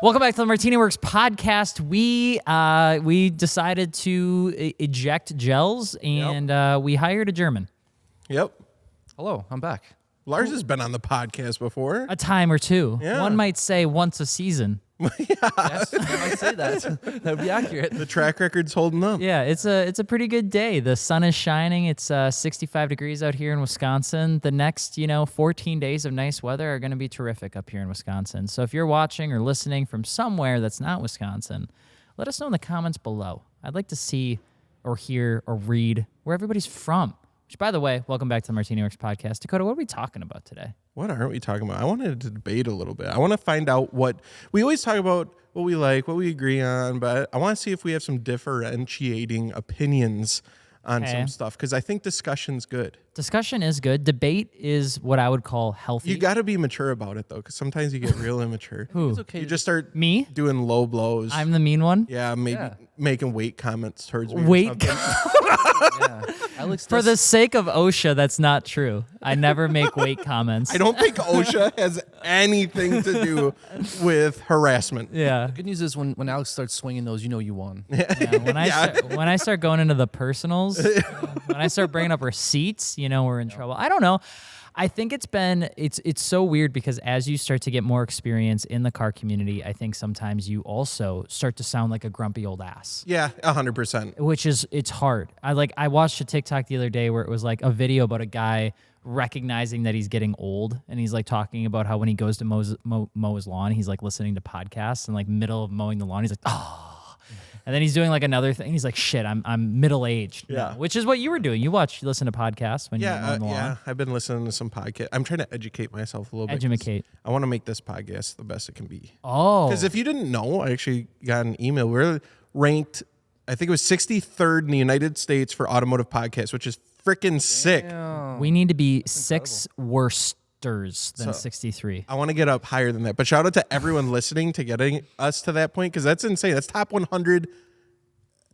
Welcome back to the Martini Works Podcast. We decided to eject gels, and we hired a German. Yep. Hello, I'm back. Lars has been on the podcast before. A time or two. Yeah. One might say once a season. Yes, I might say that. That would be accurate. The track record's holding up. Yeah, it's a pretty good day. The sun is shining. It's 65 degrees out here in Wisconsin. The next 14 days of nice weather are going to be terrific up here in Wisconsin. So if you're watching or listening from somewhere that's not Wisconsin, let us know in the comments below. I'd like to see or hear or read where everybody's from. Which, by the way, welcome back to the Martini Works Podcast. Dakota, what are we talking about today? What aren't we talking about? I wanted to debate a little bit. I want to find out what we always talk about, what we like, what we agree on, but I want to see if we have some differentiating opinions on some stuff, because I think discussion's good. Discussion is good. Debate is what I would call healthy. You got to be mature about it, though, because sometimes you get real immature. Who? It's okay. You just start Me? doing low blows. I'm the mean one? yeah, maybe making weight comments towards me. or Weight something. Yeah. Alex, For the sake of OSHA, that's not true. I never make weight comments. I don't think OSHA has anything to do with harassment. Yeah. good news is when Alex starts swinging those, you know you won. Yeah, when I start going into the personals, when I start bringing up receipts, we're in trouble. I don't know. I think it's so weird because as you start to get more experience in the car community, I think sometimes you also start to sound like a grumpy old ass. Yeah, 100%. Which it's hard. I watched a TikTok the other day where it was like a video about a guy recognizing that he's getting old, and he's like talking about how when he goes to mow his lawn, he's like listening to podcasts, and like middle of mowing the lawn, he's like, oh. And then he's doing like another thing. He's like, shit, I'm middle aged. Yeah. Now, which is what you were doing. You listen to podcasts when you're mowing the lawn. Yeah. I've been listening to some podcast. I'm trying to educate myself a little bit. Educate. I want to make this podcast the best it can be. Oh. Because if you didn't know, I actually got an email. We're ranked, I think it was 63rd in the United States for Automotive Podcast, which is freaking sick. We need to be 6 worsters than 63. I want to get up higher than that. But shout out to everyone listening to getting us to that point, because that's insane. That's top 100.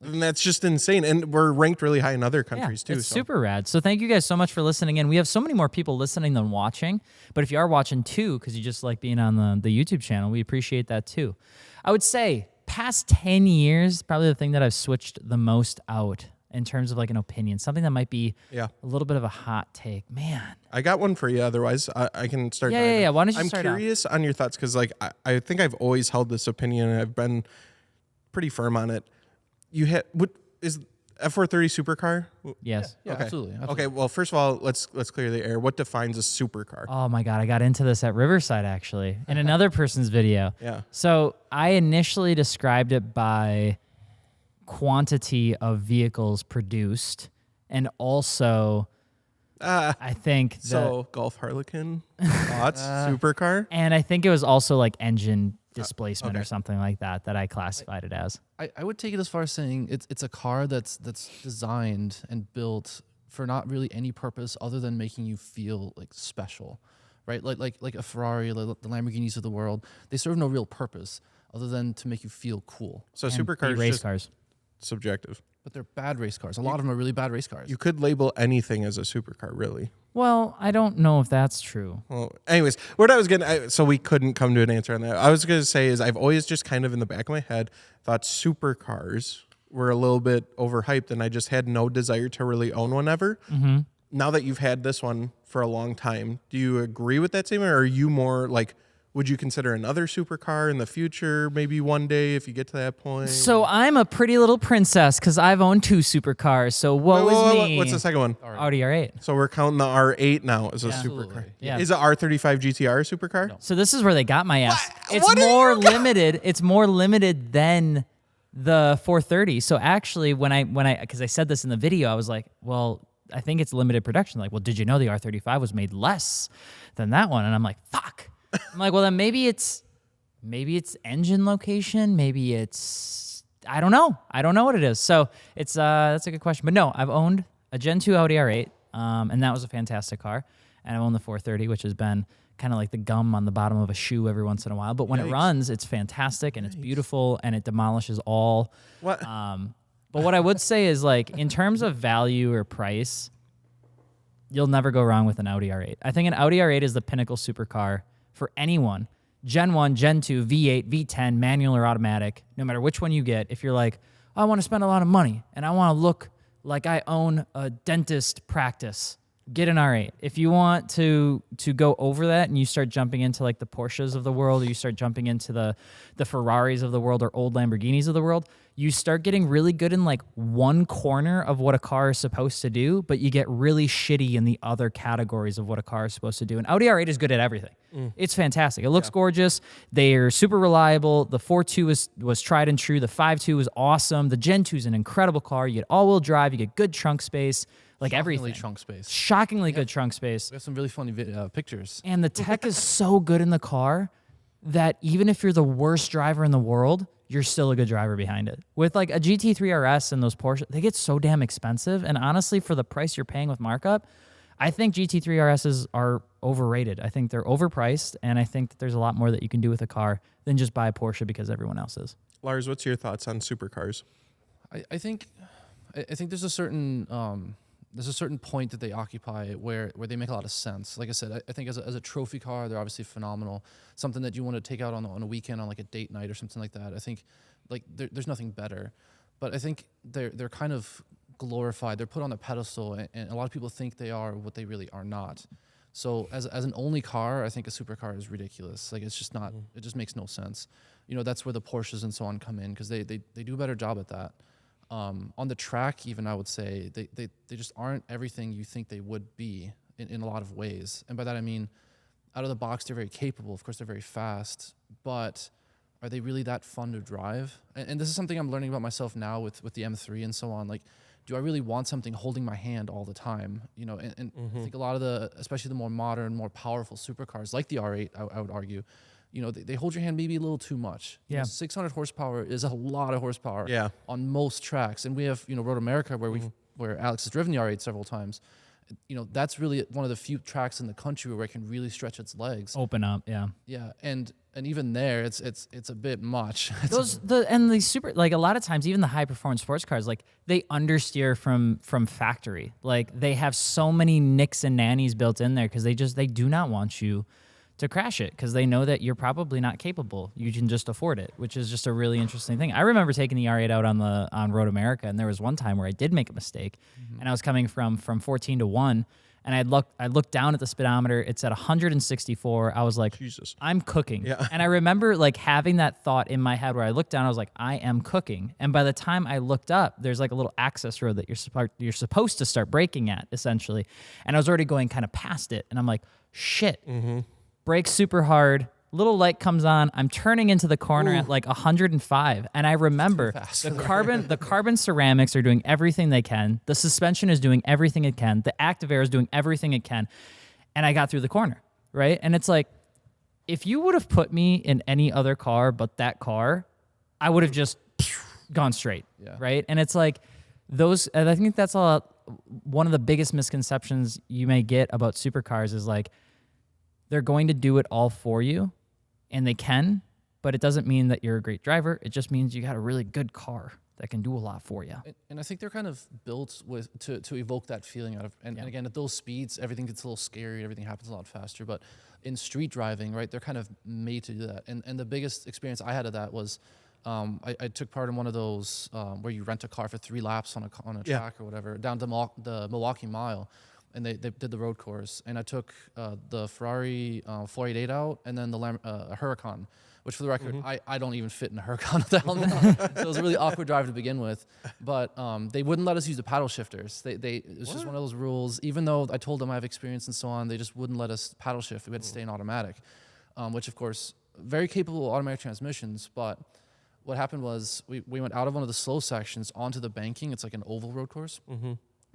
And that's just insane. And we're ranked really high in other countries too. It's super rad. So thank you guys so much for listening in. We have so many more people listening than watching. But if you are watching too, because you just like being on the YouTube channel, we appreciate that too. I would say past 10 years, probably the thing that I've switched the most out in terms of like an opinion, something that might be a little bit of a hot take. Man. I got one for you. Otherwise, I can start. Yeah. Why don't you I'm start out? curious on your thoughts, because like I think I've always held this opinion, and I've been pretty firm on it. What is F430 supercar? Yes. Yeah, Okay. absolutely. Okay. Well, first of all, let's clear the air. What defines a supercar? Oh my God, I got into this at Riverside actually in another person's video. Yeah. So I initially described it by quantity of vehicles produced, and also I think So Golf Harlequin, thoughts, supercar. and I think it was also like engine displacement or something like that I classified it as. I would take it as far as saying it's a car that's designed and built for not really any purpose other than making you feel like special, right? Like a Ferrari, like the Lamborghinis of the world. They serve no real purpose other than to make you feel cool. So And supercars race just cars. subjective. But they're bad race cars. A lot of them are really bad race cars. You could label anything as a supercar, really. Well, I don't know if that's true. Well, anyways, what I was so we couldn't come to an answer on that. I was going to say is I've always just kind of in the back of my head thought supercars were a little bit overhyped, and I just had no desire to really own one ever. Mm-hmm. Now that you've had this one for a long time, do you agree with that statement, or are you more like, would you consider another supercar in the future, maybe one day if you get to that point? So I'm a pretty little princess because I've owned 2 supercars. So woe is me. What's the second one? Audi R8. So we're counting the R8 now as a Absolutely. supercar. Yeah. Is the R35 GTR a supercar? No. So this is where they got my ass. What? It's What are more you limited. It's more limited than the 430. So actually, when I because I said this in the video, I was like, well, I think it's limited production. Like, well, did you know the R35 was made less than that one? And I'm like, fuck. I'm like, well, then maybe it's engine location. Maybe it's, I don't know. I don't know what it is. So it's that's a good question. But no, I've owned a Gen 2 Audi R8, and that was a fantastic car. And I've owned the 430, which has been kind of like the gum on the bottom of a shoe every once in a while. But when it runs, it's fantastic and it's beautiful and it demolishes all. What? But what I would say is, like, in terms of value or price, you'll never go wrong with an Audi R8. I think an Audi R8 is the pinnacle supercar for anyone Gen 1, Gen 2, V8, V10, manual or automatic, no matter which one you get, if you're like, oh, I want to spend a lot of money and I want to look like I own a dentist practice, get an R8. If you want to go over that and you start jumping into like the Porsches of the world, or you start jumping into the Ferraris of the world or old Lamborghinis of the world, you start getting really good in like one corner of what a car is supposed to do, but you get really shitty in the other categories of what a car is supposed to do. And Audi R8 is good at everything. It's fantastic. It looks gorgeous. They're super reliable. The 4.2 was tried and true. The 5.2 was awesome. The Gen 2 is an incredible car. You get all-wheel drive. You get good trunk space. Like everything. Trunk space. Shockingly good trunk space. We have some really funny pictures. And the tech is so good in the car that even if you're the worst driver in the world, you're still a good driver behind it. With like a GT3 RS and those Porsche, they get so damn expensive. And honestly, for the price you're paying with markup, I think GT3 RSs are overrated. I think they're overpriced, and I think that there's a lot more that you can do with a car than just buy a Porsche because everyone else is. Lars, what's your thoughts on supercars? I think there's a certain point that they occupy where they make a lot of sense. Like I said, I think as a trophy car, they're obviously phenomenal. Something that you want to take out on a weekend on like a date night or something like that. I think like there's nothing better. But I think they're kind of glorified. They're put on a pedestal, and a lot of people think they are what they really are not. So as an only car, I think a supercar is ridiculous. Like it's just not. It just makes no sense. You know, that's where the Porsches and so on come in, because they do a better job at that. On the track, even, I would say they just aren't everything you think they would be in a lot of ways. And by that I mean, out of the box, they're very capable. Of course, they're very fast, but are they really that fun to drive? And this is something I'm learning about myself now with the M3 and so on. Like, do I really want something holding my hand all the time? You know, and I think a lot of especially the more modern, more powerful supercars like the R8, I would argue, you know, they hold your hand maybe a little too much. Yeah. You know, 600 horsepower is a lot of horsepower on most tracks. And we have, you know, Road America where Alex has driven the R8 several times. You know, that's really one of the few tracks in the country where it can really stretch its legs. Open up, yeah. Yeah, and even there, it's a bit much. The super, like a lot of times, even the high performance sports cars, like they understeer from factory. Like they have so many nicks and nannies built in there because they do not want you to crash it, because they know that you're probably not capable. You can just afford it, which is just a really interesting thing. I remember taking the R8 out on Road America, and there was one time where I did make a mistake, and I was coming from 14 to 1, and I looked down at the speedometer. It's at 164. I was like, Jesus, I'm cooking. Yeah. And I remember like having that thought in my head where I looked down, I was like, I am cooking. And by the time I looked up, there's like a little access road that you're supposed to start braking at, essentially. And I was already going kind of past it, and I'm like, shit. Brake super hard, little light comes on, I'm turning into the corner at like 105, and I remember the carbon ceramics are doing everything they can, the suspension is doing everything it can, the active air is doing everything it can, and I got through the corner, right? And it's like, if you would have put me in any other car but that car, I would have just gone straight, right? And it's like, and I think that's one of the biggest misconceptions you may get about supercars is like, they're going to do it all for you, and they can, but it doesn't mean that you're a great driver. It just means you got a really good car that can do a lot for you. And I think they're kind of built to evoke that feeling out of, and again, at those speeds, everything gets a little scary, everything happens a lot faster, but in street driving, right, they're kind of made to do that. And the biggest experience I had of that was, I took part in one of those where you rent a car for 3 laps on a track or whatever, down to the Milwaukee Mile. And they did the road course, and I took the Ferrari 488 out, and then the Huracan, which for the record, I don't even fit in a Huracan with the helmet on. So it was a really awkward drive to begin with. But they wouldn't let us use the paddle shifters. It was just one of those rules. Even though I told them I have experience and so on, they just wouldn't let us paddle shift. We had to stay in automatic, which of course, very capable automatic transmissions. But what happened was we went out of one of the slow sections onto the banking. It's like an oval road course.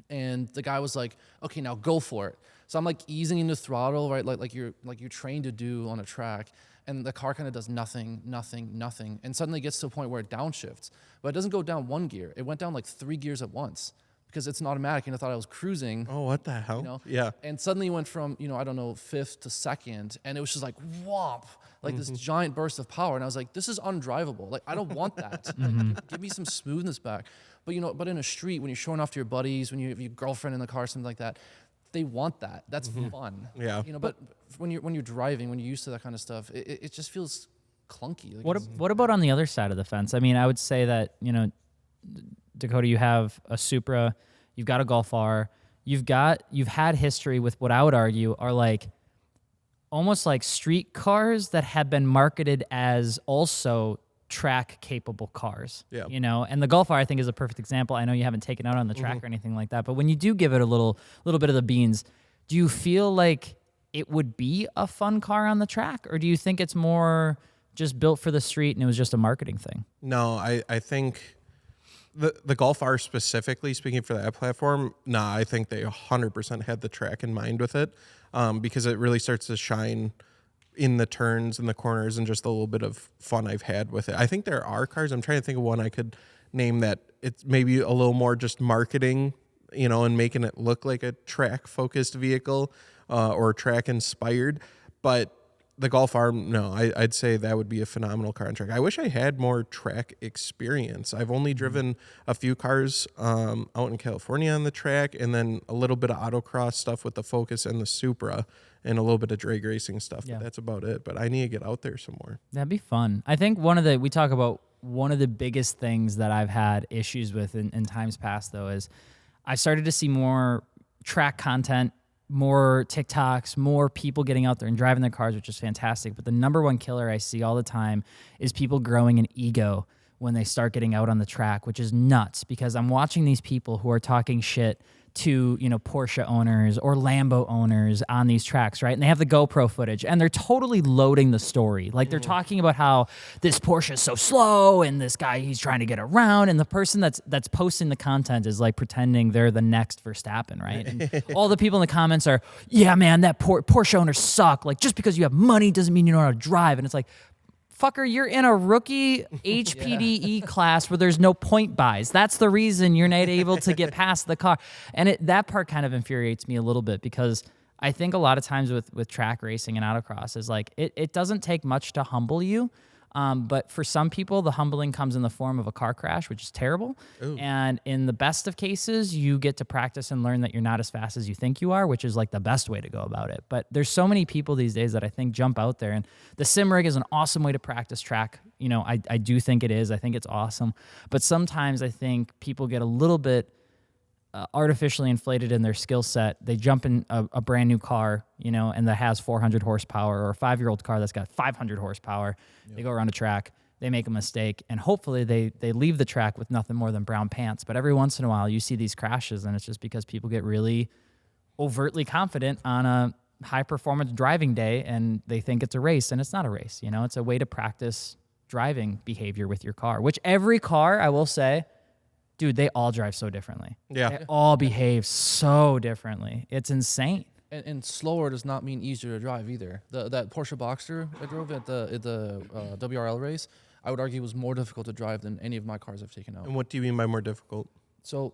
And the guy was like, okay, now go for it. So I'm like easing into throttle, right? Like you're trained to do on a track. And the car kind of does nothing. And suddenly gets to a point where it downshifts. But it doesn't go down 1 gear. It went down like 3 gears at once because it's an automatic, and I thought I was cruising. Oh, what the hell? You know? Yeah. And suddenly it went from, I don't know, 5th to 2nd. And it was just like, whomp, like this giant burst of power. And I was like, this is undrivable. Like, I don't want that. Like, give me some smoothness back. But, but in a street, when you're showing off to your buddies, when you have your girlfriend in the car, something like that, they want that. That's fun. Yeah. You know, but when you're driving, when you're used to that kind of stuff, it just feels clunky. Like What about on the other side of the fence? I mean, I would say that, you know, Dakota, you have a Supra, you've got a Golf R, you've had history with what I would argue are like almost like street cars that have been marketed as also track capable cars. Yeah. You know, and the Golf R I think is a perfect example. I know you haven't taken out on the track or anything like that, but when you do give it a little bit of the beans, do you feel like it would be a fun car on the track, or do you think it's more just built for the street and it was just a marketing thing? No, I think the Golf R specifically, speaking for that platform, I think they 100% had the track in mind with it, because it really starts to shine in the turns and the corners and just a little bit of fun I've had with it. I think there are cars, I'm trying to think of one I could name that it's maybe a little more just marketing, you know, and making it look like a track focused vehicle or track inspired. But the Golf R, no, I'd say that would be a phenomenal car on track. I wish I had more track experience. I've only driven a few cars out in California on the track, and then a little bit of autocross stuff with the Focus and the Supra, and a little bit of drag racing stuff. Yeah. But that's about it. But I need to get out there some more. That'd be fun. I think we talk about one of the biggest things that I've had issues with in times past, though, is I started to see more track content, more TikToks, more people getting out there and driving their cars, which is fantastic. But the number one killer I see all the time is people growing an ego when they start getting out on the track, which is nuts, because I'm watching these people who are talking shit to, you know, Porsche owners or Lambo owners on these tracks, right? And they have the GoPro footage and they're totally loading the story. Like they're talking about how this Porsche is so slow and this guy, he's trying to get around, and the person that's posting the content is like pretending they're the next Verstappen, right? And all the people in the comments are, yeah, man, that Porsche owners suck. Like just because you have money doesn't mean you know how to drive. And it's like, fucker, you're in a rookie HPDE class where there's no point buys. That's the reason you're not able to get past the car. And that part kind of infuriates me a little bit, because I think a lot of times with track racing and autocross is like, it doesn't take much to humble you. But for some people, the humbling comes in the form of a car crash, which is terrible. Ooh. And in the best of cases, you get to practice and learn that you're not as fast as you think you are, which is like the best way to go about it. But there's so many people these days that I think jump out there, and the sim rig is an awesome way to practice track. You know, I do think it is. I think it's awesome. But sometimes I think people get a little bit artificially inflated in their skill set. They jump in a brand new car, you know, and that has 400 horsepower, or a 5-year-old car that's got 500 horsepower. Yep. They go around a track, they make a mistake, and hopefully they leave the track with nothing more than brown pants. But every once in a while you see these crashes, and it's just because people get really overtly confident on a high performance driving day and they think it's a race, and it's not a race. You know, it's a way to practice driving behavior with your car, which every car, I will say, dude, they all drive so differently. Yeah. They all behave so differently. It's insane. And slower does not mean easier to drive either. That Porsche Boxster I drove at the WRL race, I would argue was more difficult to drive than any of my cars I've taken out. And what do you mean by more difficult? So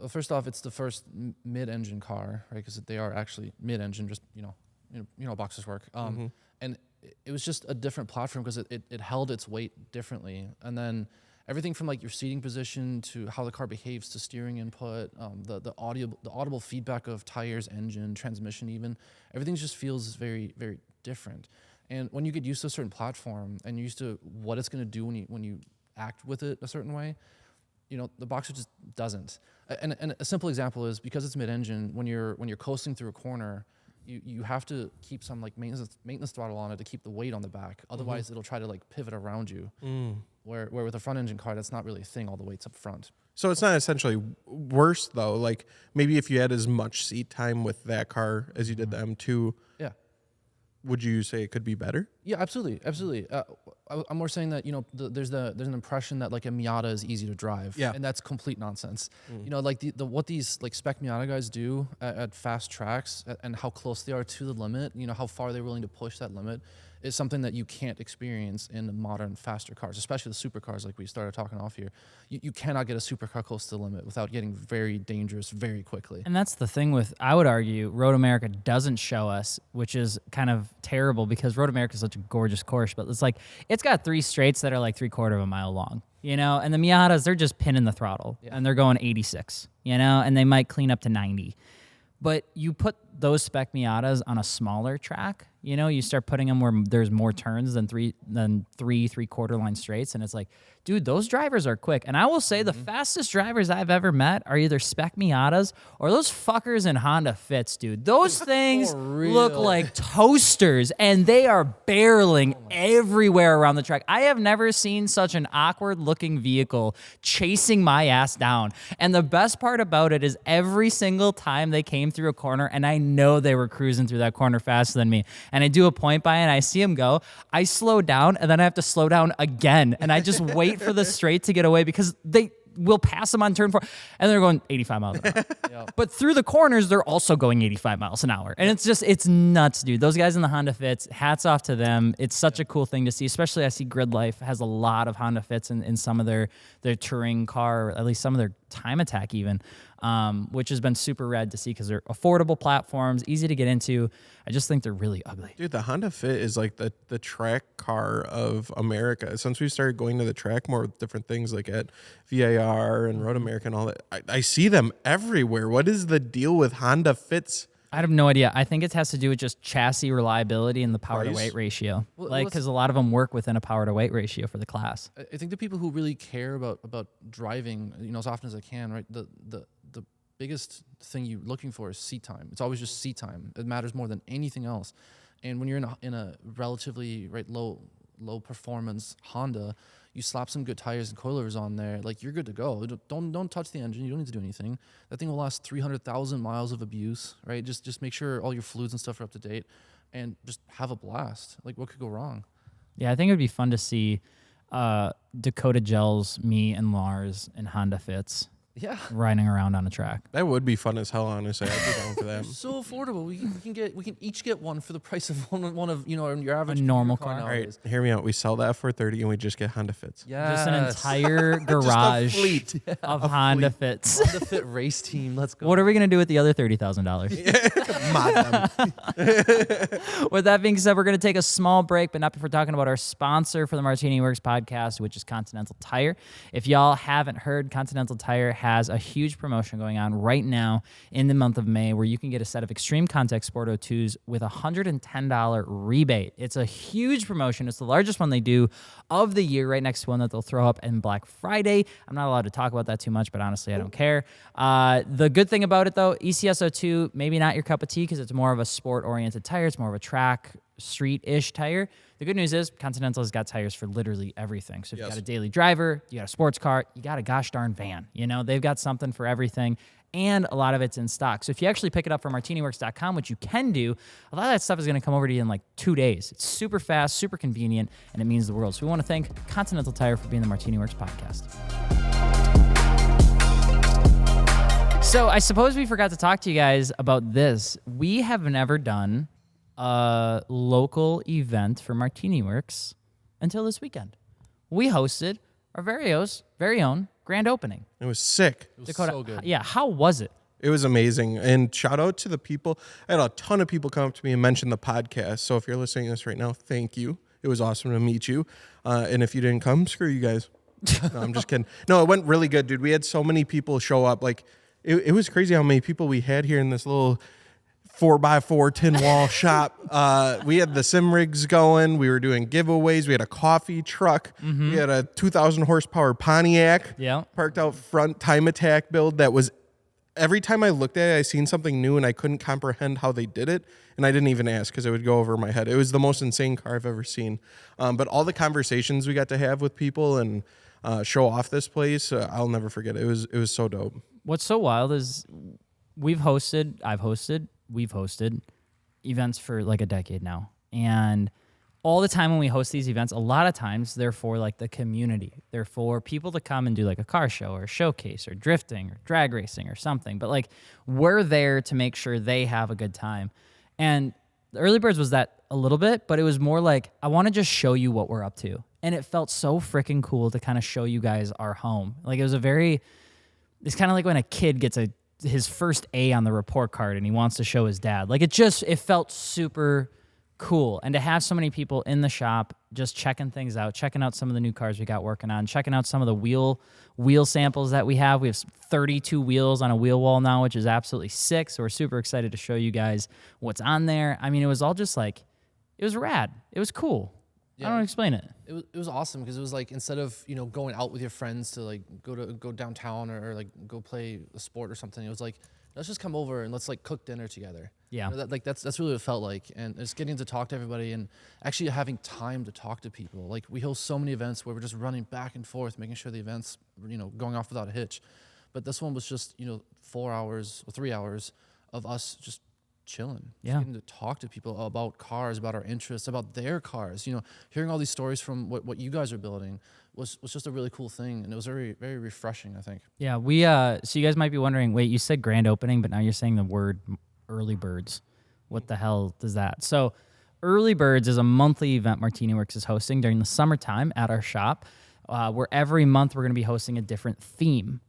first off, it's the first mid-engine car, right? Because they are actually mid-engine, just you know Boxsters work. And it was just a different platform because it held its weight differently, and then everything from like your seating position to how the car behaves to steering input, the audible feedback of tires, engine, transmission, even everything just feels very, very different. And when you get used to a certain platform and you're used to what it's going to do when you act with it a certain way, you know, the Boxster just doesn't. And a simple example is because it's mid-engine, when you're coasting through a corner, you have to keep some like maintenance throttle on it to keep the weight on the back. Otherwise, it'll try to like pivot around you. Where with a front engine car, that's not really a thing. All the weight's up front. So it's not essentially worse though. Like maybe if you had as much seat time with that car as you did the M2, yeah, would you say it could be better? Yeah, absolutely. I'm more saying that, you know, there's an impression that like a Miata is easy to drive, and that's complete nonsense. You know, like what these like spec Miata guys do at fast tracks and how close they are to the limit, you know, how far they're willing to push that limit, is something that you can't experience in modern faster cars, especially the supercars like we started talking off here. You cannot get a supercar close to the limit without getting very dangerous very quickly. And that's the thing with, I would argue, Road America doesn't show us, which is kind of terrible because Road America is such a gorgeous course, but it's like, it's got 3 straights that are like 3/4 of a mile long, you know, and the Miatas, they're just pinning the throttle and they're going 86, you know, and they might clean up to 90. But you put those spec Miatas on a smaller track, you know, you start putting them where there's more turns than three 3/4 line straights, and it's like, dude, those drivers are quick. And I will say the fastest drivers I've ever met are either spec Miatas or those fuckers in Honda Fits, dude. Those things look like toasters, and they are barreling everywhere around the track. I have never seen such an awkward looking vehicle chasing my ass down. And the best part about it is every single time they came through a corner, and I know they were cruising through that corner faster than me, and I do a point by and I see them go, I slow down, and then I have to slow down again, and I just wait for the straight to get away because they will pass them on turn 4, and they're going 85 miles an hour. Yep. But through the corners, they're also going 85 miles an hour. And it's nuts, dude. Those guys in the Honda Fits, hats off to them. It's such a cool thing to see, especially I see Grid Life has a lot of Honda Fits in some of their touring car, or at least some of their time attack even, which has been super rad to see because they're affordable platforms, easy to get into. I just think they're really ugly. Dude, the Honda Fit is like the track car of America. Since we started going to the track more with different things like at VAR and Road America and all that, I see them everywhere. What is the deal with Honda Fits? I have no idea. I think it has to do with just chassis reliability and the power to weight ratio. Because a lot of them work within a power to weight ratio for the class. I think the people who really care about driving, you know, as often as I can, right? The biggest thing you're looking for is seat time. It's always just seat time. It matters more than anything else. And when you're in a relatively low performance Honda, you slap some good tires and coilovers on there, like you're good to go. Don't touch the engine. You don't need to do anything. That thing will last 300,000 miles of abuse, right? Just make sure all your fluids and stuff are up to date, and just have a blast. Like, what could go wrong? Yeah, I think it would be fun to see Dakota gels, me and Lars in Honda Fits. Yeah, riding around on a track. That would be fun as hell, honestly. I'd be down for that. So affordable. We can each get one for the price of one of your average normal car. All right, hear me out. We sell that for $30 and we just get Honda Fits. Yeah, just an entire garage fleet of Honda Fits. Honda Fit race team. Let's go. What are we gonna do with the other $30,000? With that being said, we're gonna take a small break, but not before talking about our sponsor for the Martini Works podcast, which is Continental Tire. If y'all haven't heard, Continental Tire has a huge promotion going on right now in the month of May where you can get a set of Extreme Contact Sport 02s with a $110 rebate. It's a huge promotion. It's the largest one they do of the year, right next to one that they'll throw up in Black Friday. I'm not allowed to talk about that too much, but honestly, I don't care. The good thing about it, though, ECS 02, maybe not your cup of tea because it's more of a sport-oriented tire. It's more of a track, street-ish tire. The good news is Continental has got tires for literally everything. So if you got a daily driver, you got a sports car, you got a gosh darn van. You know, they've got something for everything, and a lot of it's in stock. So if you actually pick it up from MartiniWorks.com, which you can do, a lot of that stuff is going to come over to you in like 2 days. It's super fast, super convenient, and it means the world. So we want to thank Continental Tire for being the Martini Works podcast. So I suppose we forgot to talk to you guys about this. We have never done a local event for Martini Works until this weekend. We hosted our very own grand opening. It was sick. It was Dakota, so good. yeah, how was it? It was amazing. And shout out to the people. I had a ton of people come up to me and mention the podcast. So if you're listening to this right now, thank you. It was awesome to meet you. And if you didn't come, screw you guys. No, I'm just kidding. No, it went really good, dude. We had so many people show up. Like, it was crazy how many people we had here in this little 4x4 tin wall shop. We had the sim rigs going. We were doing giveaways. We had a coffee truck. Mm-hmm. We had a 2,000 horsepower Pontiac parked out front, time attack build that was, every time I looked at it, I seen something new and I couldn't comprehend how they did it. And I didn't even ask because it would go over my head. It was the most insane car I've ever seen. But all the conversations we got to have with people and show off this place, I'll never forget it. It was so dope. What's so wild is we've hosted events for like a decade now. And all the time when we host these events, a lot of times they're for like the community. They're for people to come and do like a car show or a showcase or drifting or drag racing or something. But like we're there to make sure they have a good time. And the Early Birds was that a little bit, but it was more like, I want to just show you what we're up to. And it felt so freaking cool to kind of show you guys our home. Like it was it's kind of like when a kid gets his first A on the report card and he wants to show his dad. Like it felt super cool. And to have so many people in the shop just checking things out, checking out some of the new cars we got working on, checking out some of the wheel samples that we have. We have 32 wheels on a wheel wall now, which is absolutely sick. So we're super excited to show you guys what's on there. I mean, it was all just like, it was rad. It was cool. I don't know how to explain it. It was awesome because it was like, instead of, going out with your friends to like go downtown or like go play a sport or something, it was like, let's just come over and let's like cook dinner together. Yeah. That's really what it felt like. And it's getting to talk to everybody and actually having time to talk to people. Like, we host so many events where we're just running back and forth, making sure the event's, going off without a hitch. But this one was just, 4 hours or 3 hours of us just chilling. Yeah. Just getting to talk to people about cars, about our interests, about their cars. Hearing all these stories from what you guys are building was just a really cool thing, and it was very, very refreshing, I think. Yeah, we so you guys might be wondering, wait, you said grand opening, but now you're saying the word early birds. What the hell does that? So Early Birds is a monthly event Martini Works is hosting during the summertime at our shop, where every month we're going to be hosting a different theme,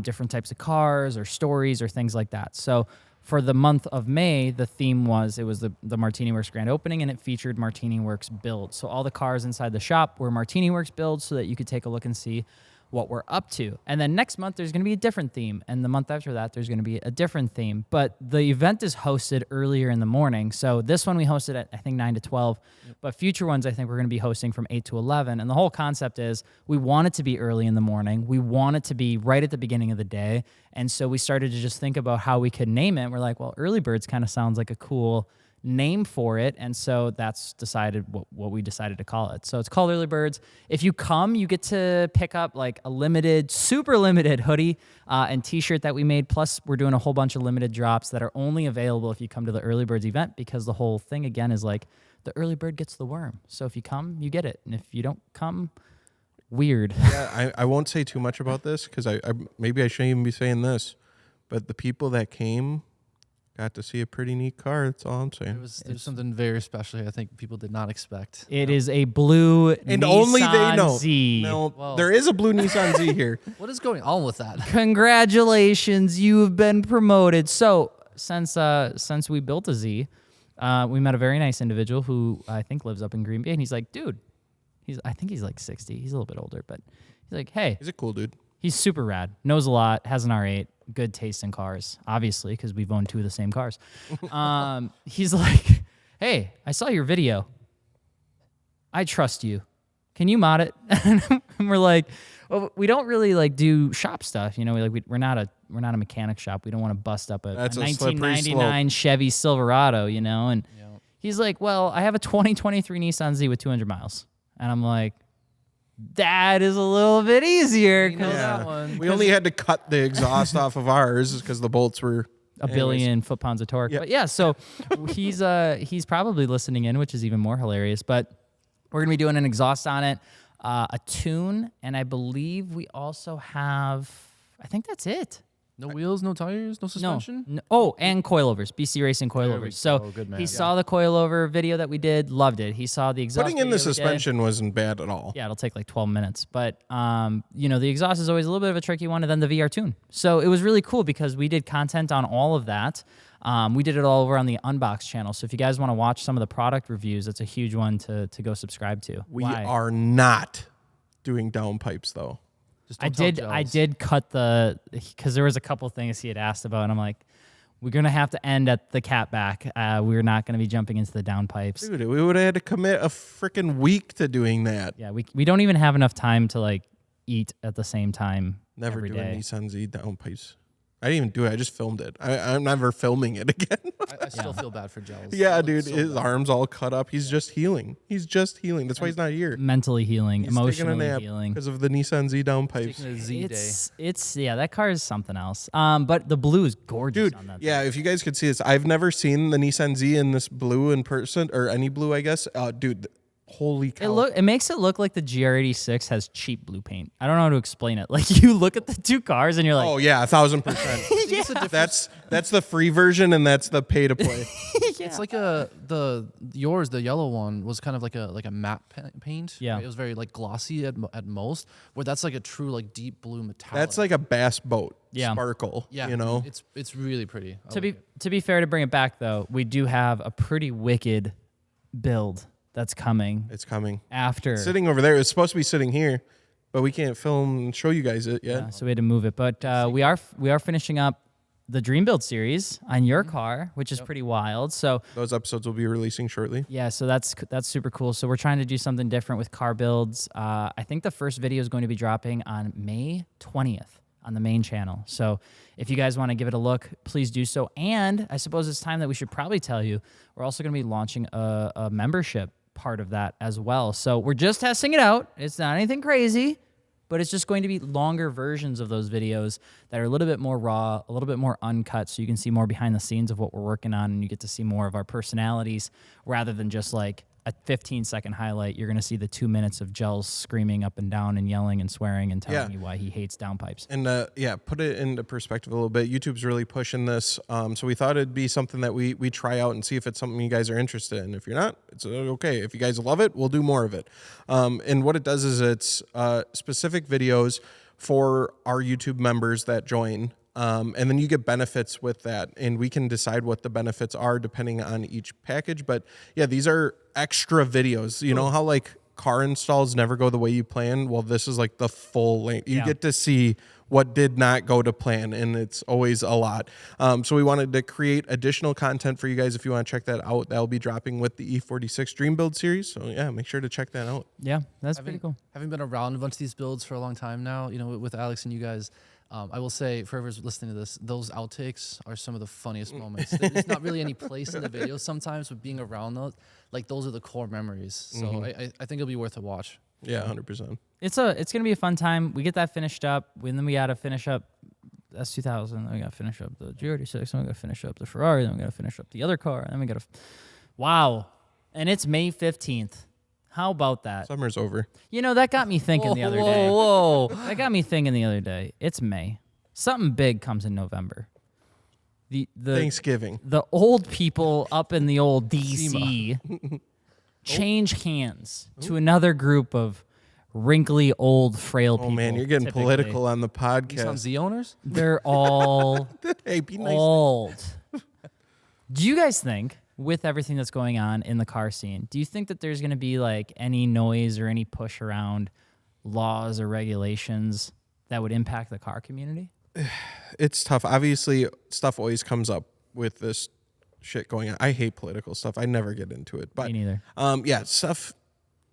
different types of cars or stories or things like that. So for the month of May, the theme was the Martini Works grand opening, and it featured Martini Works builds. So all the cars inside the shop were Martini Works builds, so that you could take a look and see what we're up to. And then next month, there's going to be a different theme. And the month after that, there's going to be a different theme. But the event is hosted earlier in the morning. So this one we hosted at, I think, 9 to 12. Yep. But future ones, I think we're going to be hosting from 8 to 11. And the whole concept is we want it to be early in the morning. We want it to be right at the beginning of the day. And so we started to just think about how we could name it. We're like, well, Early Birds kind of sounds like a cool name for it, and so that's decided what we decided to call it. So it's called Early Birds. If you come, you get to pick up like a super limited hoodie and t-shirt that we made, plus we're doing a whole bunch of limited drops that are only available if you come to the Early Birds event, because the whole thing again is like the early bird gets the worm. So if you come, you get it, and if you don't come, weird. Yeah, I won't say too much about this because I maybe I shouldn't even be saying this, but the people that came got to see a pretty neat car. That's all I'm saying. There's something very special here I think people did not expect. It is a blue and Nissan only they know. Z. No, Whoa. there is a blue Nissan Z here. What is going on with that? Congratulations, you have been promoted. So since we built a Z, we met a very nice individual who I think lives up in Green Bay, and he's like, dude, I think he's like 60. He's a little bit older, but he's like, hey. He's a cool dude. He's super rad, knows a lot, has an R8, good taste in cars, obviously, because we've owned two of the same cars. He's like, hey, I saw your video. I trust you. Can you mod it? And we're like, well, we don't really like do shop stuff, we're not a mechanic shop. We don't want to bust up a 1999 Chevy Silverado, and he's like, well, I have a 2023 Nissan Z with 200 miles. And I'm like, that is a little bit easier. That one. We only had to cut the exhaust off of ours because the bolts were a billion foot-pounds of torque. Yep. But yeah, so he's probably listening in, which is even more hilarious. But we're going to be doing an exhaust on it, a tune, and I believe we also have, I think that's it. No wheels, no tires, no suspension? No. Oh, and coilovers, BC Racing coilovers. So good man. He saw the coilover video that we did, loved it. He saw the exhaust. Putting in the suspension wasn't bad at all. Yeah, it'll take like 12 minutes. But, the exhaust is always a little bit of a tricky one, and then the VR tune. So it was really cool because we did content on all of that. We did it all over on the Unbox channel. So if you guys want to watch some of the product reviews, it's a huge one to go subscribe to. We are not doing downpipes, though. I did cut because there was a couple things he had asked about, and I'm like, we're going to have to end at the catback. We're not going to be jumping into the downpipes. Dude, we would have had to commit a freaking week to doing that. Yeah, we don't even have enough time to like eat at the same time. Never every do day. a Nissan Z downpipes. I didn't even do it. I just filmed it. I'm never filming it again. I still feel bad for Giles. Yeah, dude, his arm's all cut up. He's just healing. That's why he's not here. Mentally healing, He's taking a emotionally nap healing. because of the Nissan Z downpipes. Taking a Z day. It's that car is something else. But the blue is gorgeous Dude, on that. yeah, if you guys could see this, I've never seen the Nissan Z in this blue in person, or any blue, I guess. Dude, holy cow. It makes it look like the GR86 has cheap blue paint. I don't know how to explain it. Like you look at the two cars and you're like, oh yeah, 1,000%. That's the free version, and that's the pay to play. yeah. It's like the yellow one was kind of like a matte paint. Yeah. Right? It was very like glossy at most, where that's like a true like deep blue metallic. That's like a bass boat sparkle. Yeah, it's really pretty. To be fair, to bring it back though, we do have a pretty wicked build that's coming It's coming. after. It's sitting over there. It's supposed to be sitting here, but we can't film and show you guys it yet. Yeah, so we had to move it. But we are finishing up the Dream Build series on your car, which is pretty wild. So Those episodes will be releasing shortly. yeah, so that's super cool. So we're trying to do something different with car builds. I think the first video is going to be dropping on May 20th on the main channel. So if you guys want to give it a look, please do so. And I suppose it's time that we should probably tell you, we're also going to be launching a membership part of that as well. So we're just testing it out. It's not anything crazy, but it's just going to be longer versions of those videos that are a little bit more raw, a little bit more uncut, so you can see more behind the scenes of what we're working on, and you get to see more of our personalities rather than just like a 15-second highlight. You're going to see the 2 minutes of Gels screaming up and down and yelling and swearing and telling you why he hates downpipes. And put it into perspective a little bit. YouTube's really pushing this, so we thought it'd be something that we try out and see if it's something you guys are interested in. If you're not, it's okay. If you guys love it, we'll do more of it. And what it does is it's specific videos for our YouTube members that join. And then you get benefits with that, and we can decide what the benefits are depending on each package. But yeah, these are extra videos. You know how like car installs never go the way you plan? Well, this is like the full length. You get to see what did not go to plan, and it's always a lot. So we wanted to create additional content for you guys. If you want to check that out, that'll be dropping with the E46 Dream Build series. So yeah, make sure to check that out. Yeah, that's pretty cool. Having been around a bunch of these builds for a long time now, with Alex and you guys, I will say, for whoever's listening to this, those outtakes are some of the funniest moments. There's not really any place in the video sometimes, but being around those, like those are the core memories. So I think it'll be worth a watch. Yeah, 100%. It's gonna be a fun time. We get that finished up, and then we gotta finish up S2000. Then we gotta finish up the G36. Then we gotta finish up the Ferrari. Then we gotta finish up the other car. And then we gotta, wow! And it's May 15th. How about that? Summer's over. That got me thinking the other day. Whoa! That got me thinking the other day. It's May. Something big comes in November. The Thanksgiving. The old people up in the old DC change hands to another group of wrinkly, old, frail people. Oh man, you're getting typically. political on the Nissan podcast. Z owners? They're all Hey, be nice. old. Do you guys think, with everything that's going on in the car scene, do you think that there's going to be like any noise or any push around laws or regulations that would impact the car community? It's tough. Obviously, stuff always comes up with this shit going on. I hate political stuff. I never get into it. But Me neither. yeah, stuff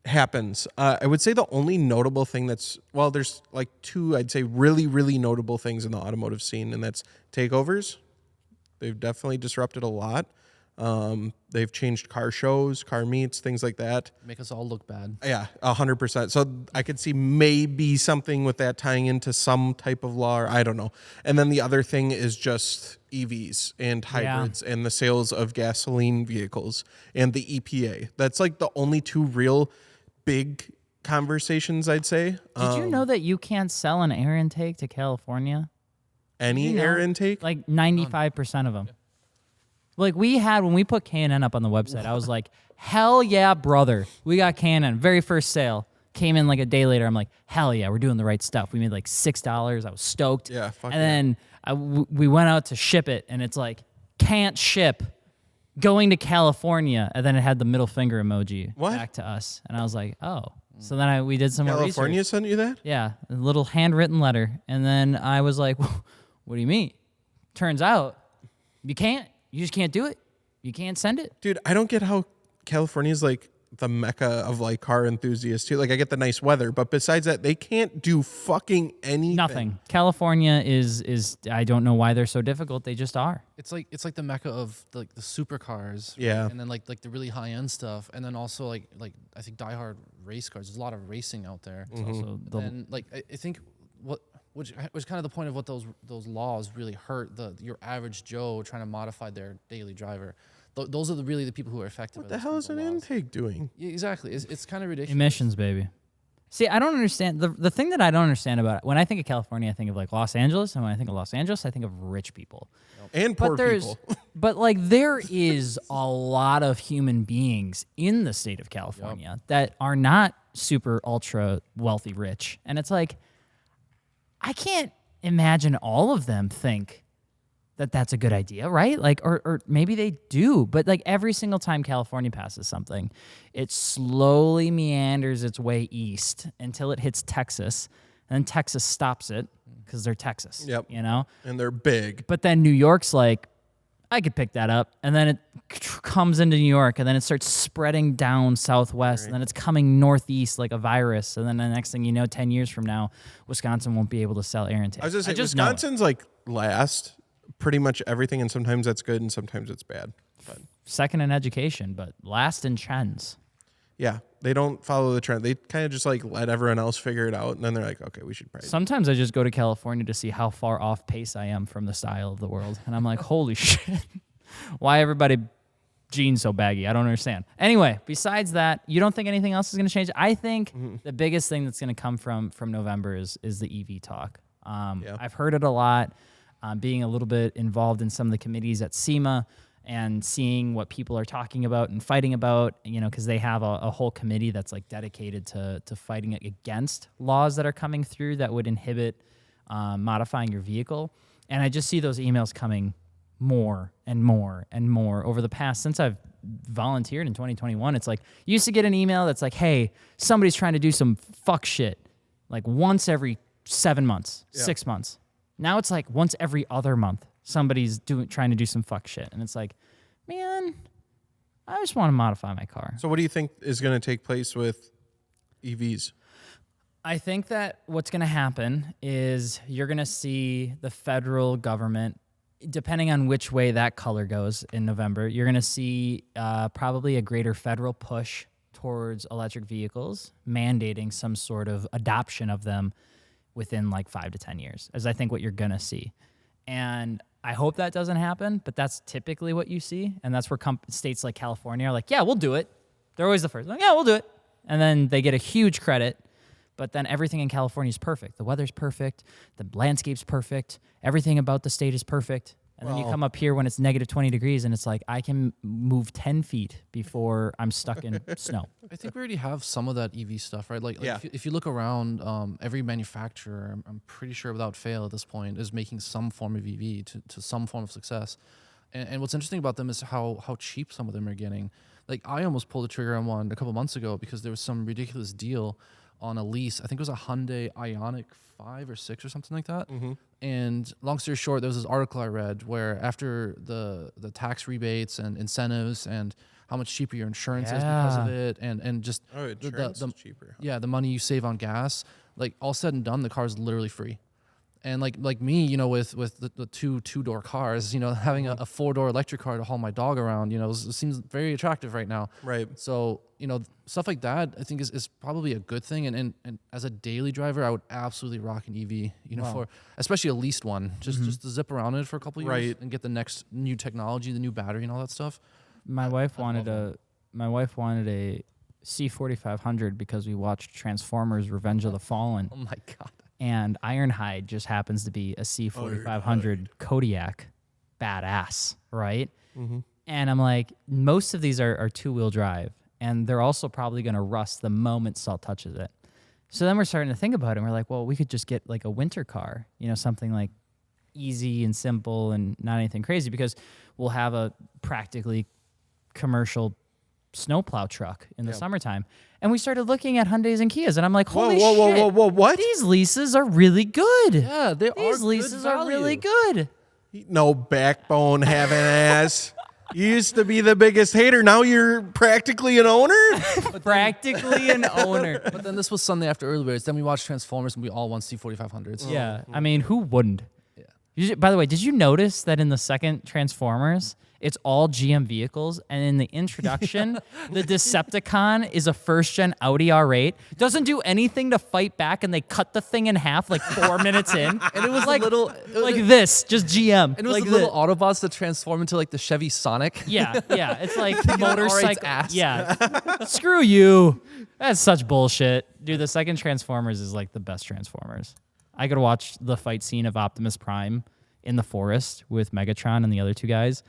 happens. I would say the only notable thing there's like two, I'd say really, really notable things in the automotive scene, and that's takeovers. They've definitely disrupted a lot. They've changed car shows, car meets, things like that. Make us all look bad. Yeah, 100%. So I could see maybe something with that tying into some type of law, or I don't know. And then the other thing is just EVs and hybrids and the sales of gasoline vehicles and the EPA. That's like the only two real big conversations, I'd say. Did you know that you can't sell an air intake to California? Any air intake? Like 95% of them. Like when we put K&N up on the website, I was like, hell yeah, brother. We got K&N. Very first sale. Came in like a day later. I'm like, hell yeah, we're doing the right stuff. We made like $6. I was stoked. Yeah, fuck and then we went out to ship it, and it's like, can't ship. Going to California. And then it had the middle finger emoji back to us. And I was like, oh. So then we did some more research. California sent you that? Yeah, a little handwritten letter. And then I was like, what do you mean? Turns out you can't. You just can't do it. You can't send it. Dude, I don't get how California's like the mecca of like car enthusiasts too. Like I get the nice weather, but besides that, they can't do fucking anything. Nothing. California is I don't know why they're so difficult. They just are. It's like the mecca of the supercars. Yeah. Right? And then like the really high end stuff, and then also like I think diehard race cars. There's a lot of racing out there. Also And like I think which was kind of the point of what those laws really hurt your average Joe trying to modify their daily driver. Those are really the people who are affected. What the hell is an intake doing? Yeah, exactly. It's kind of ridiculous. emissions, baby. See, I don't understand. The thing that I don't understand about it, when I think of California, I think of like Los Angeles. And when I think of Los Angeles, I think of rich people. And poor people. But like there is a lot of human beings in the state of California that are not super ultra wealthy rich. And it's like, I can't imagine all of them think that that's a good idea, right? Like, or maybe they do, but like every single time California passes something, it slowly meanders its way east until it hits Texas, and then Texas stops it because they're Texas, Yep. you know? And they're big. But then New York's like, I could pick that up, and then it comes into New York, and then it starts spreading down southwest, and then it's coming northeast like a virus, and then the next thing you know, 10 years from now, Wisconsin won't be able to sell air intake. I was going to say, just know it. Wisconsin's like last pretty much everything, and sometimes that's good and sometimes it's bad. But Second in education, but last in trends. yeah, they don't follow the trend. They kind of just like let everyone else figure it out, and then they're like, okay, we should probably. Sometimes I just go to California to see how far off pace I am from the style of the world, and I'm like, holy shit, why everybody jeans so baggy? I don't understand. Anyway, besides that, you don't think anything else is going to change? I think the biggest thing that's going to come from November is the EV talk. I've heard it a lot. Being a little bit involved in some of the committees at SEMA and seeing what people are talking about and fighting about, you know, because they have a whole committee that's like dedicated to fighting against laws that are coming through that would inhibit modifying your vehicle. And I just see those emails coming more and more and more over the past, since I've volunteered in 2021. It's like, you used to get an email that's like, hey, somebody's trying to do some fuck shit, like once every 7 months, 6 months. Now it's like once every other month, somebody's trying to do some fuck shit. And it's like, man, I just want to modify my car. So what do you think is going to take place with EVs? I think that what's going to happen is you're going to see the federal government, depending on which way that color goes in November, you're going to see probably a greater federal push towards electric vehicles, mandating some sort of adoption of them within like 5 to 10 years, is I think what you're going to see. And I hope that doesn't happen, but that's typically what you see. And that's where states like California are like, yeah, we'll do it. They're always the first. Like, yeah, we'll do it. And then they get a huge credit, but then everything in California is perfect. The weather's perfect. The landscape's perfect. Everything about the state is perfect. And then you come up here when it's negative 20 degrees, and it's like, I can move 10 feet before I'm stuck in snow. I think we already have some of that EV stuff, right? Like Yeah. if you look around, every manufacturer, I'm pretty sure without fail at this point, is making some form of EV to some form of success. And what's interesting about them is how cheap some of them are getting. Like, I almost pulled the trigger on one a couple months ago because there was some ridiculous deal on a lease. I think it was a Hyundai Ioniq 5 or 6 or something like that. And long story short, there was this article I read where after the tax rebates and incentives and how much cheaper your insurance is because of it, and just Insurance is cheaper. yeah, the money you save on gas, like all said and done, the car is literally free. And like me, you know, with the two-door cars, you know, having a 4-door electric car to haul my dog around, you know, seems very attractive right now. Right. So, you know, stuff like that, I think is probably a good thing. And as a daily driver, I would absolutely rock an EV, you know, for especially a leased one, just to zip around it for a couple of years and get the next new technology, the new battery and all that stuff. My wife wanted a C4500 because we watched Transformers: Revenge of the Fallen. Oh my God. And Ironhide just happens to be a C4500 Kodiak badass, right? And I'm like, most of these are two-wheel drive, and they're also probably going to rust the moment salt touches it. So then we're starting to think about it, and we're like, well, we could just get like a winter car, you know, something like easy and simple and not anything crazy, because we'll have a practically commercial snowplow truck in the summertime. And we started looking at Hyundais and Kias, and I'm like, holy shit. Whoa, what? These leases are really good. Yeah, These leases are really good. No backbone having ass. You used to be the biggest hater. Now you're practically an owner? Practically an owner. But then this was Sunday after early birds. Then we watched Transformers and we all won C4500s. Yeah. I mean, who wouldn't? Yeah. By the way, did you notice that in the second Transformers, it's all GM vehicles, and in the introduction, the Decepticon is a first-gen Audi R8. Doesn't do anything to fight back, and they cut the thing in half like 4 minutes in. And it was like this, just GM. And it was like the little Autobots that transform into like the Chevy Sonic. Yeah. It's like motorcycle. ass. Yeah. Screw you. That's such bullshit. Dude, the second Transformers is like the best Transformers. I could watch the fight scene of Optimus Prime in the forest with Megatron and the other two guys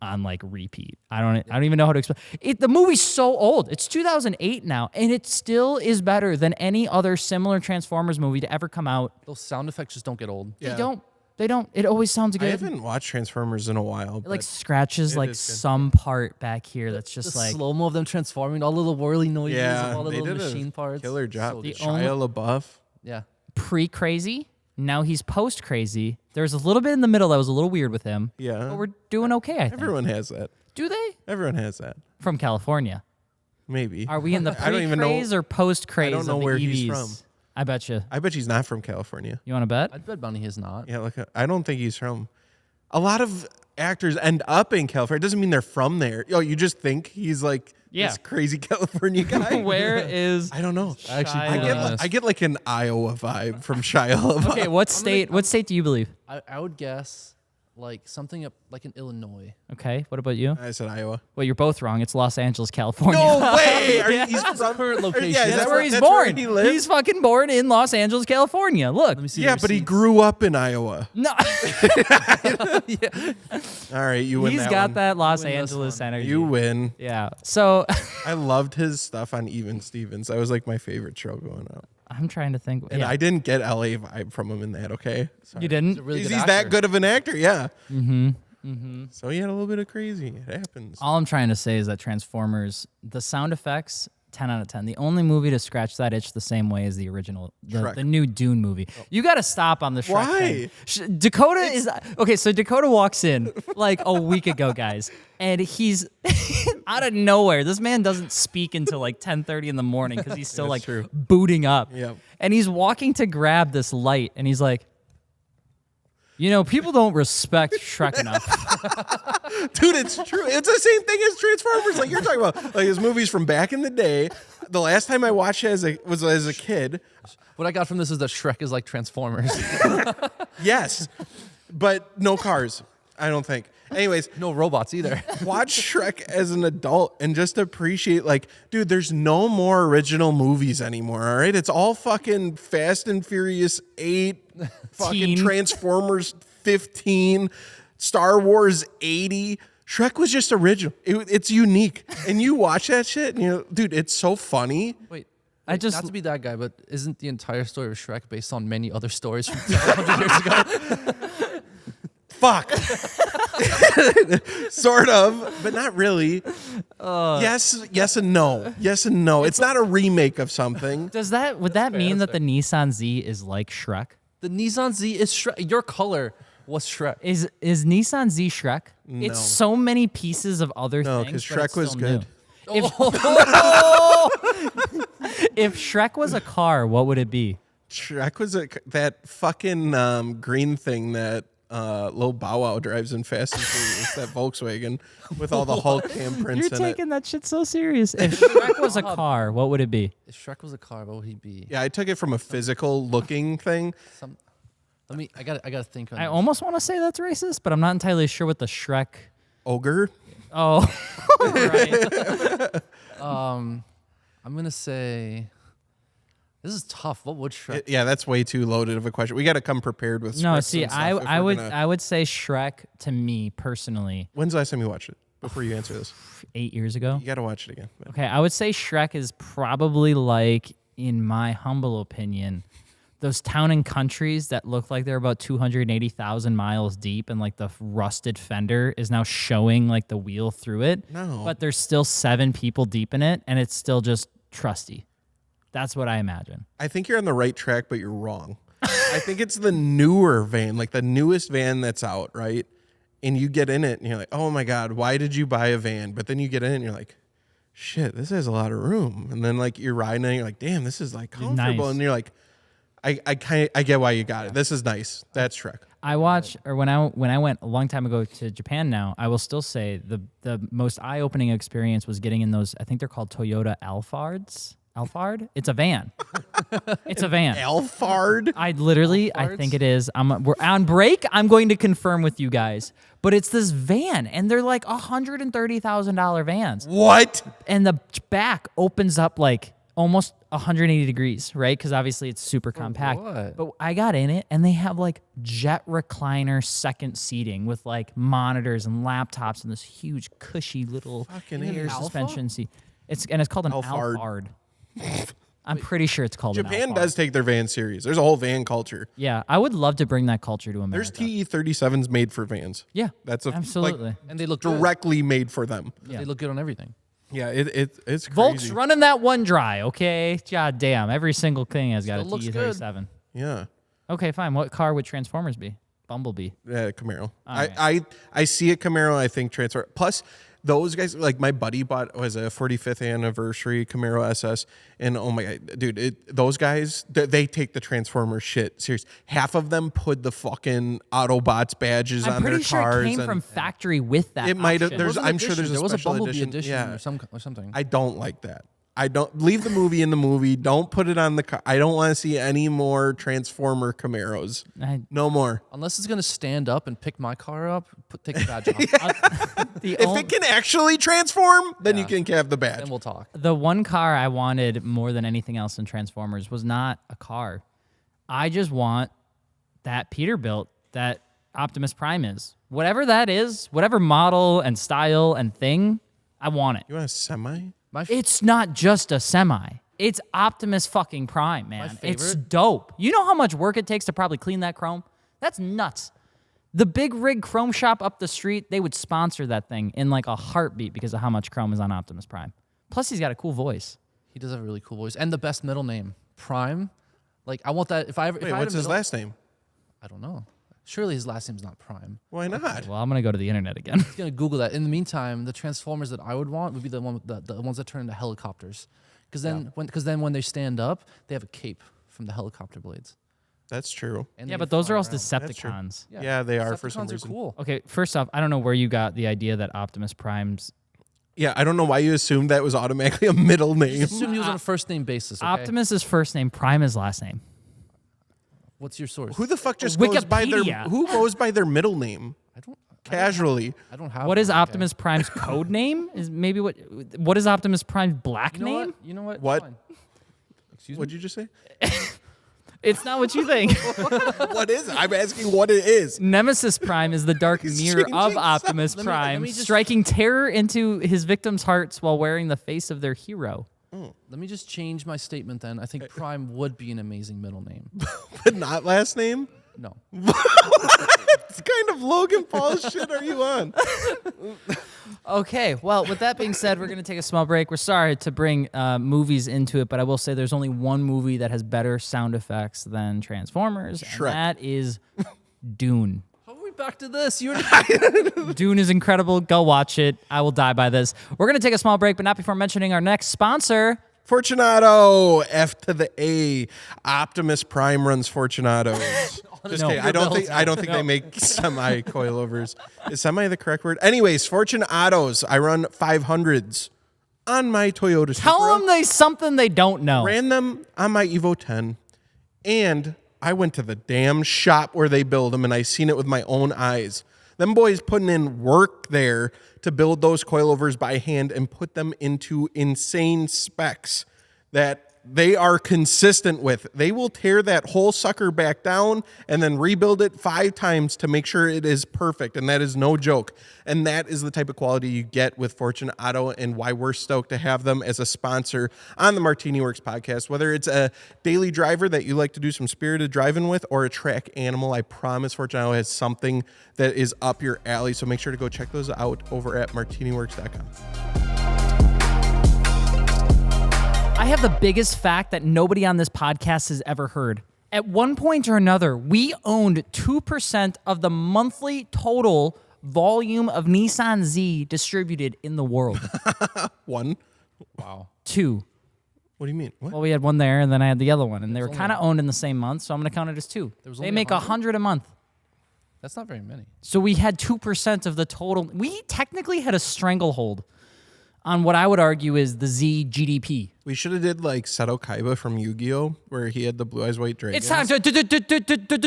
on like repeat. I don't even know how to explain it. The movie's so old. It's 2008 now, and it still is better than any other similar Transformers movie to ever come out. Those sound effects just don't get old. They don't. They don't. It always sounds I good. haven't watched Transformers in a while. It like but scratches it like is good. some part back here that's just the like slow-mo of them transforming, all the little whirly noises yeah, of all the they little did machine a parts. killer job. So The good. Shia LaBeouf. Yeah. pre-crazy. Now he's post-crazy. There's a little bit in the middle that was a little weird with him. Yeah. But we're doing okay, I think. Everyone has that. Do they? Everyone has that. From California. Maybe. Are we in the I don't even know- pre-craze or post-craze I don't know of the where EVs? he's from. I bet you. I bet he's not from California. You want to bet? I'd bet Bunny is not. Yeah, like I don't think he's from. A lot of actors end up in California. It doesn't mean they're from there. Oh, you just think he's like Yeah. this crazy California guy? Where is? I don't know. Actually, Shia- I get like an Iowa vibe from Shia LaBeouf. Okay, what state? What state do you believe? I would guess like something up like in Illinois. Okay, what about you? I said Iowa. Well, you're both wrong. It's Los Angeles, California. No way! He's That's from current location. Yeah, is That's that where he's that's born. he lives? He's fucking born in Los Angeles, California. Look. Let me see. Yeah, the but he receipts. grew up in Iowa. No, All right, you win he's that got one. that Los Win this Angeles one. energy. You win. Yeah. So I loved his stuff on Even Stevens. That was like my favorite show going out. I'm trying to think. And yeah. I didn't get LA vibe from him in that, okay? Sorry. You didn't? He's a really He's good that actor. good of an actor, yeah. So he had a little bit of crazy. It happens. All I'm trying to say is that Transformers, the sound effects, 10 out of 10. The only movie to scratch that itch the same way as the original, Shrek. the new Dune movie. You got to stop on the Shrek Why? thing. Dakota is okay. So Dakota walks in like a week ago, guys, and he's out of nowhere. This man doesn't speak until like 10:30 in the morning because he's still like true. booting up. Yep. And he's walking to grab this light, and he's like, you know, people don't respect Shrek enough. Dude, it's true. It's the same thing as Transformers. Like you're talking about, like his movies from back in the day. The last time I watched it was as a kid. What I got from this is that Shrek is like Transformers. Yes, but no cars. I don't think. Anyways, No robots either. watch Shrek as an adult and just appreciate, like, dude, there's no more original movies anymore, all right? It's all fucking Fast and Furious 8, fucking Teen. Transformers 15, Star Wars 80. Shrek was just original. It's unique. And you watch that shit and you're, dude, it's so funny. Wait. I just- not to be that guy, but isn't the entire story of Shrek based on many other stories from 100 years ago? Fuck. Sort of, but not really. Yes and no. Yes and no. It's not a remake of something. Would that mean that the Nissan Z is like Shrek? The Nissan Z is Shrek. Your color was Shrek. Is Nissan Z Shrek? It's so many pieces of other No, things. because but it's Shrek was still good. new. If Shrek was a car, what would it be? Shrek was that fucking green thing that Lil Bow Wow drives in Fast and Furious, that Volkswagen with all the Hulk handprints You're in it. taking that shit so serious. If Shrek was a car, what would it be? If Shrek was a car, what would he be? Yeah, I took it from a physical looking thing. I gotta think on I this. almost want to say that's racist, but I'm not entirely sure what the Shrek. Ogre. Oh, right. I'm gonna say this is tough. What would Shrek? Yeah, that's way too loaded of a question. We got to come prepared with. No, scripts see, and stuff if I we're would gonna- I would say Shrek to me personally When's the last time you watched it? Before you answer this, 8 years ago. you got to watch it again. Okay, I would say Shrek is probably like, in my humble opinion, those town and countries that look like they're about 280,000 miles deep, and like the rusted fender is now showing like the wheel through it. No. But there's still 7 people deep in it, and it's still just trusty. That's what I imagine. I think you're on the right track, but you're wrong. I think it's the newer van, like the newest van that's out, right? And you get in it and you're like, oh my God, why did you buy a van? But then you get in it and you're like, shit, this has a lot of room. And then like you're riding and you're like, damn, this is like comfortable. Nice. And you're like, I get why you got it. This is nice. That's Shrek. I watch, or when I went a long time ago to Japan now, I will still say the most eye-opening experience was getting in those, I think they're called Toyota Alphards. Alphard? It's a van. It's a van. Alphard? I think it is. We're on break. I'm going to confirm with you guys. But it's this van, and they're like $130,000 vans. What? And the back opens up like almost 180 degrees, right? Because obviously it's super compact. what? But I got in it, and they have like jet recliner second seating with like monitors and laptops and this huge cushy little Fucking air Alpha? suspension seat. It's called an Alphard. Alphard. I'm pretty sure it's called Japan an does take their van serious. There's a whole van culture. Yeah, I would love to bring that culture to There's America. TE37s made for vans. Yeah, That's absolutely. like, And they look good. directly made for them. They look good on everything. Yeah, it's crazy. Volk's running that one dry, okay? God damn, every single thing has got Still a looks TE37. Yeah. Okay, fine. What car would Transformers be? Bumblebee. Yeah, Camaro. right. I see it Camaro. I think transfer. Plus, those guys, like my buddy bought was a 45th anniversary Camaro SS, and oh my god, dude, those guys they take the Transformer shit serious. Half of them put the fucking Autobots badges I'm on their pretty sure cars. it came from factory with that. It might have. option. There's. There was an I'm sure there's edition. a There was a special Bumblebee edition. edition Yeah. or something. I don't like that. I don't leave the movie in the movie. Don't put it on the car. I don't want to see any more Transformer Camaros. No more. Unless it's gonna stand up and pick my car up, take the badge off. If it can actually transform, then you can have the badge. Then we'll talk. The one car I wanted more than anything else in Transformers was not a car. I just want that Peterbilt that Optimus Prime is. Whatever that is, whatever model and style and thing, I want it. You want a semi? It's not just a semi. It's Optimus fucking Prime, man. It's favorite- dope. You know how much work it takes to probably clean that chrome? That's nuts. The big rig chrome shop up the street, they would sponsor that thing in like a heartbeat because of how much chrome is on Optimus Prime. Plus, he's got a cool voice. He does have a really cool voice and the best middle name, Prime. Like I want that. If I ever, Wait, if I had what's a his middle- last name? I don't know. Surely his last name's not Prime. Why not? Well, I'm gonna go to the internet again. I'm gonna Google that. In the meantime, the Transformers that I would want would be the ones that turn into helicopters, because then when they stand up, they have a cape from the helicopter blades. That's true. And Yeah, they but those fly are all around. Decepticons. Yeah, they are for some Decepticons reason. are cool. Okay, first off, I don't know where you got the idea that Optimus Prime's Yeah, I don't know why you assumed that was automatically a middle name. Assume he was on a first name basis. Okay? Optimus's first name, Prime is last name. What's your source? Who the fuck just goes by their Wikipedia. who goes by their middle name casually? I don't have. What is one, okay? Optimus Prime's code name? Is maybe what is Optimus Prime's black You know name? what? You know what? What? Fine. Excuse me. What'd you just say? It's not what you think. What is it? I'm asking what it is. Nemesis Prime is the dark He's mirror of changing Optimus Let me Prime, just- striking terror into his victims' hearts while wearing the face of their hero. Let me just change my statement then. I think Prime would be an amazing middle name. But not last name? No. What kind of Logan Paul shit are you on? Okay, well, with that being said, we're going to take a small break. We're sorry to bring movies into it, but I will say there's only one movie that has better sound effects than Transformers, Shrek. and that is Dune. How are we back to this? You already Dune is incredible. Go watch it. I will die by this. We're going to take a small break, but not before mentioning our next sponsor. Fortunato, F to the A. Optimus Prime runs Fortunatos. Just No. kidding. I don't think they make semi coilovers. Is semi the correct word? Anyways, Fortunatos. I run 500s on my Toyota Supra. Tell them they something they don't know. Ran them on my Evo 10, and I went to the damn shop where they build them, and I seen it with my own eyes. Them boys putting in work there to build those coilovers by hand and put them into insane specs that they are consistent with. They will tear that whole sucker back down and then rebuild it 5 times to make sure it is perfect. And that is no joke. And that is the type of quality you get with Fortune Auto, and why we're stoked to have them as a sponsor on the Martini Works podcast. Whether it's a daily driver that you like to do some spirited driving with, or a track animal, I promise Fortune Auto has something that is up your alley. So make sure to go check those out over at MartiniWorks.com. I have the biggest fact that nobody on this podcast has ever heard. At one point or another, we owned 2% of the monthly total volume of Nissan Z distributed in the world. 1. Wow. 2. What do you mean? What? Well, we had one there, and then I had the other one, and they were kind of owned in the same month, so I'm going to count it as 2. was They only make 100 a month. That's not very many. So we had 2% of the total. We technically had a stranglehold on what I would argue is the Z GDP. We should have did like Seto Kaiba from Yu-Gi-Oh, where he had the Blue Eyes White Dragon. It's time to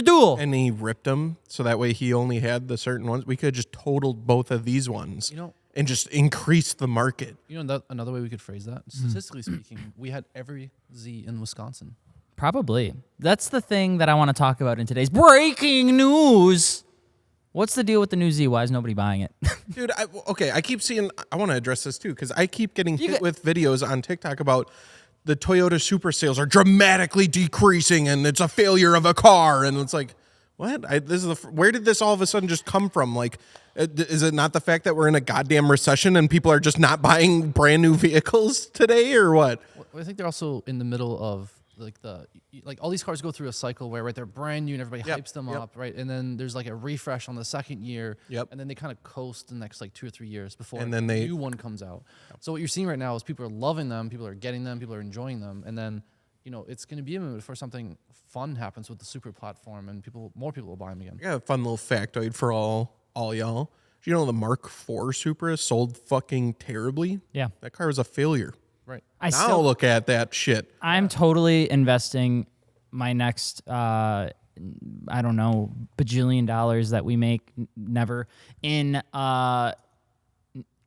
duel. And he ripped them, so that way he only had the certain ones. We could have just totaled both of these ones, and just increased the market. Another way we could phrase that, statistically speaking, we had every Z in Wisconsin. Probably. That's the thing that I want to talk about in today's breaking news. What's the deal with the new Z? Why is nobody buying it? Dude, I keep seeing, I want to address this too, because I keep getting hit with videos on TikTok about the Toyota Super sales are dramatically decreasing and it's a failure of a car. And it's like, what? Where did this all of a sudden just come from? Like, is it not the fact that we're in a goddamn recession and people are just not buying brand new vehicles today, or what? Well, I think they're also in the middle of all these cars go through a cycle where they're brand new and everybody hypes them up, right? And then there's like a refresh on the second year, and then they kind of coast the next like 2 or 3 years before and then a new one comes out. So what you're seeing right now is people are loving them, people are getting them, people are enjoying them, and then it's going to be a minute before something fun happens with the Super platform, and more people will buy them again. Yeah, a fun little factoid for all y'all. Do you know the Mark IV Supra sold fucking terribly? Yeah. That car was a failure. Right. Now look at that shit. I'm totally investing my next, I don't know, bajillion dollars that we make never in AMG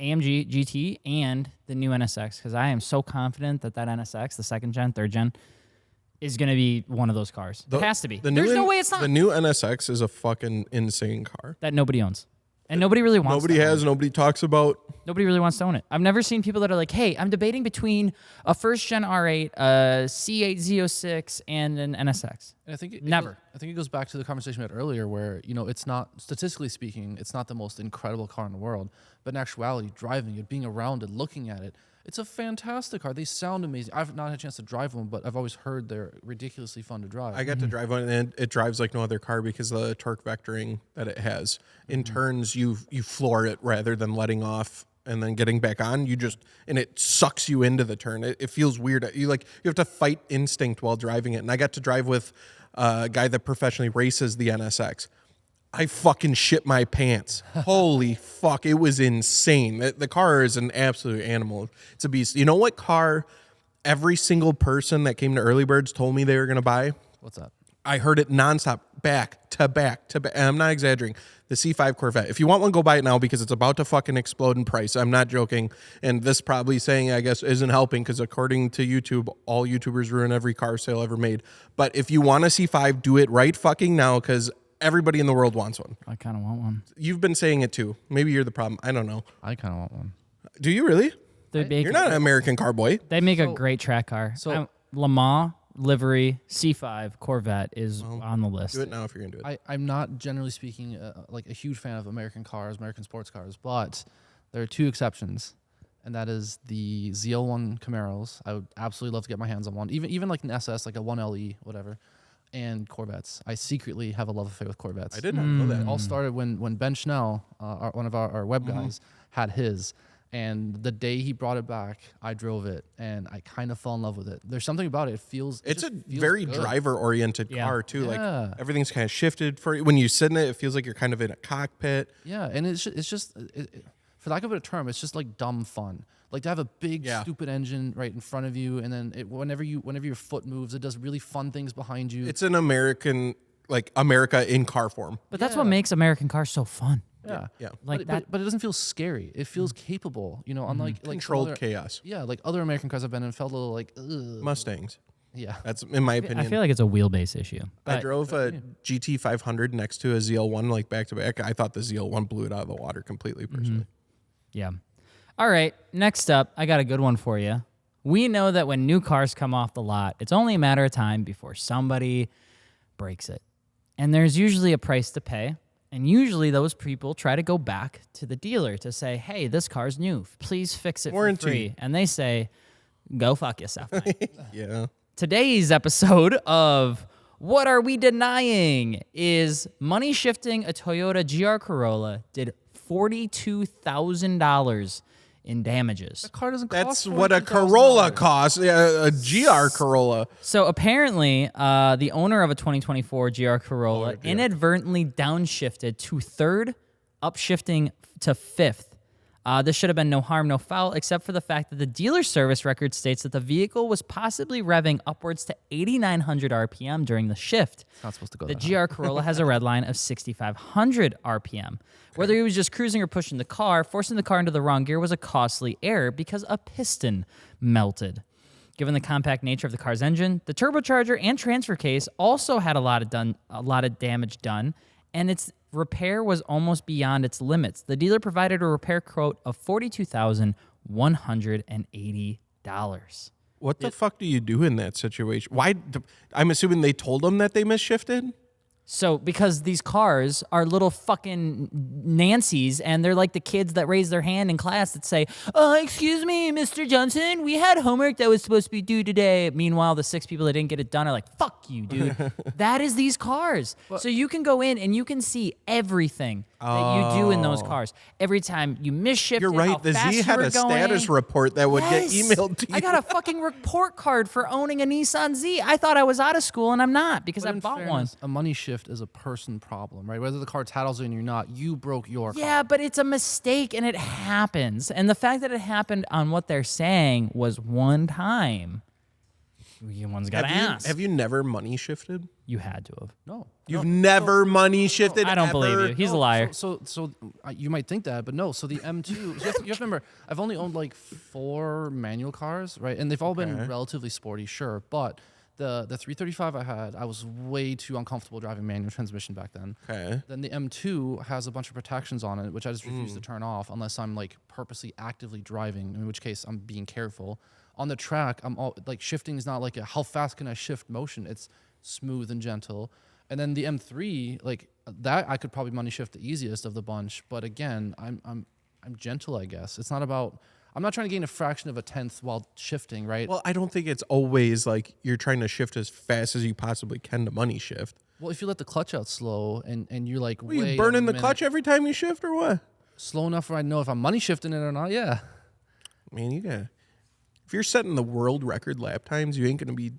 GT and the new NSX, because I am so confident that NSX, the second gen, third gen, is going to be one of those cars. It has to be. There's no way it's not. The new NSX is a fucking insane car that nobody owns. And nobody really wants Nobody has, nobody talks about. Nobody really wants to own it. I've never seen people that are like, hey, I'm debating between a first-gen R8, a C8 Z06, and an NSX. And I think I think it goes back to the conversation we had earlier where, it's not, statistically speaking, it's not the most incredible car in the world. But in actuality, driving it, being around it, looking at it, it's a fantastic car. They sound amazing. I've not had a chance to drive one, but I've always heard they're ridiculously fun to drive. I got to drive one, and it drives like no other car because of the torque vectoring that it has. In turns, you floor it rather than letting off and then getting back on. And it sucks you into the turn. It feels weird. You have to fight instinct while driving it. And I got to drive with a guy that professionally races the NSX. I fucking shit my pants. Holy fuck. It was insane. The car is an absolute animal. It's a beast. You know what car every single person that came to Early Birds told me they were going to buy? What's that? I heard it nonstop, back to back to back. And I'm not exaggerating. The C5 Corvette. If you want one, go buy it now because it's about to fucking explode in price. I'm not joking. And this probably saying, I guess, isn't helping because according to YouTube, all YouTubers ruin every car sale ever made. But if you want a C5, do it right fucking now because everybody in the world wants one. I kind of want one. You've been saying it too. Maybe you're the problem. I don't know. I kind of want one. Do you really? You're not an American car boy. They make a great track car. So Le Mans livery C5 Corvette is on the list. Do it now if you're going to do it. I'm not, generally speaking, like a huge fan of American cars, American sports cars, but there are 2 exceptions, and that is the ZL1 Camaros. I would absolutely love to get my hands on one, even like an SS, like a 1LE, whatever, and Corvettes. I secretly have a love affair with Corvettes. I did not know that. It all started when Ben Schnell, one of our web guys, had his. And the day he brought it back, I drove it, and I kind of fell in love with it. There's something about it. It's a very driver-oriented car, too. Yeah. Like, everything's kind of shifted for you. When you sit in it, it feels like you're kind of in a cockpit. Yeah, and it's just for lack of a better term, it's just like dumb fun. Like to have a big, stupid engine right in front of you, and then whenever your foot moves, it does really fun things behind you. It's an America in car form. But that's what makes American cars so fun. Yeah. Like but it doesn't feel scary. It feels capable, unlike Controlled chaos. Yeah, like other American cars I've been in felt a little like ugh. Mustangs. Yeah. That's in my opinion. I feel like it's a wheelbase issue. I drove a GT 500 next to a ZL1 like back to back. I thought the ZL1 blew it out of the water completely personally. Yeah. All right. Next up, I got a good one for you. We know that when new cars come off the lot, it's only a matter of time before somebody breaks it. And there's usually a price to pay. And usually those people try to go back to the dealer to say, hey, this car's new. Please fix it for free. And they say, go fuck yourself, mate. Yeah. Today's episode of What Are We Denying is money shifting a Toyota GR Corolla did $42,000 in damages. The car doesn't That's cost what a Corolla costs. Yeah, a GR Corolla. So apparently, the owner of a 2024 GR Corolla inadvertently downshifted to third, upshifting to fifth. This should have been no harm, no foul, except for the fact that the dealer service record states that the vehicle was possibly revving upwards to 8,900 RPM during the shift. It's not supposed to go The that high. GR Corolla has a red line of 6,500 RPM. Whether he was just cruising or pushing the car, forcing the car into the wrong gear was a costly error because a piston melted. Given the compact nature of the car's engine, the turbocharger and transfer case also had a lot of damage done, and its repair was almost beyond its limits. The dealer provided a repair quote of $42,180. What the fuck do you do in that situation? I'm assuming they told them that they misshifted? So, because these cars are little fucking Nancy's, and they're like the kids that raise their hand in class that say, excuse me, Mr. Johnson, we had homework that was supposed to be due today. Meanwhile, the 6 people that didn't get it done are like, fuck you, dude. That is these cars. So you can go in and you can see everything that you do in those cars. Every time you misshift You're right. The Z had a status report that would get emailed to you. I got a fucking report card for owning a Nissan Z. I thought I was out of school, and I'm not because I bought one. A money shift is a person problem, right? Whether the car tattles in or not, you broke your car. Yeah, but it's a mistake, and it happens. And the fact that it happened on what they're saying was one time. One's got to ask. Have you never money shifted? You had to have. No. You've never money shifted. I don't ever? believe you. He's a liar. So you might think that, but no. So the M2, you have to remember, I've only owned like 4 manual cars, right? And they've all been relatively sporty, sure. But the 335 I had, I was way too uncomfortable driving manual transmission back then. Okay. Then the M2 has a bunch of protections on it, which I just refuse to turn off unless I'm like purposely actively driving, in which case I'm being careful. On the track, like shifting is not like how fast can I shift motion. It's smooth and gentle. And then the M3, like that, I could probably money shift the easiest of the bunch. But again, I'm gentle, I guess. It's not about. I'm not trying to gain a fraction of a tenth while shifting, right? Well, I don't think it's always like you're trying to shift as fast as you possibly can to money shift. Well, if you let the clutch out slow and you're like, Well, you burning the clutch every time you shift or what? Slow enough where I know if I'm money shifting it or not. Yeah. Man, you got. If you're setting the world record lap times, you ain't gonna be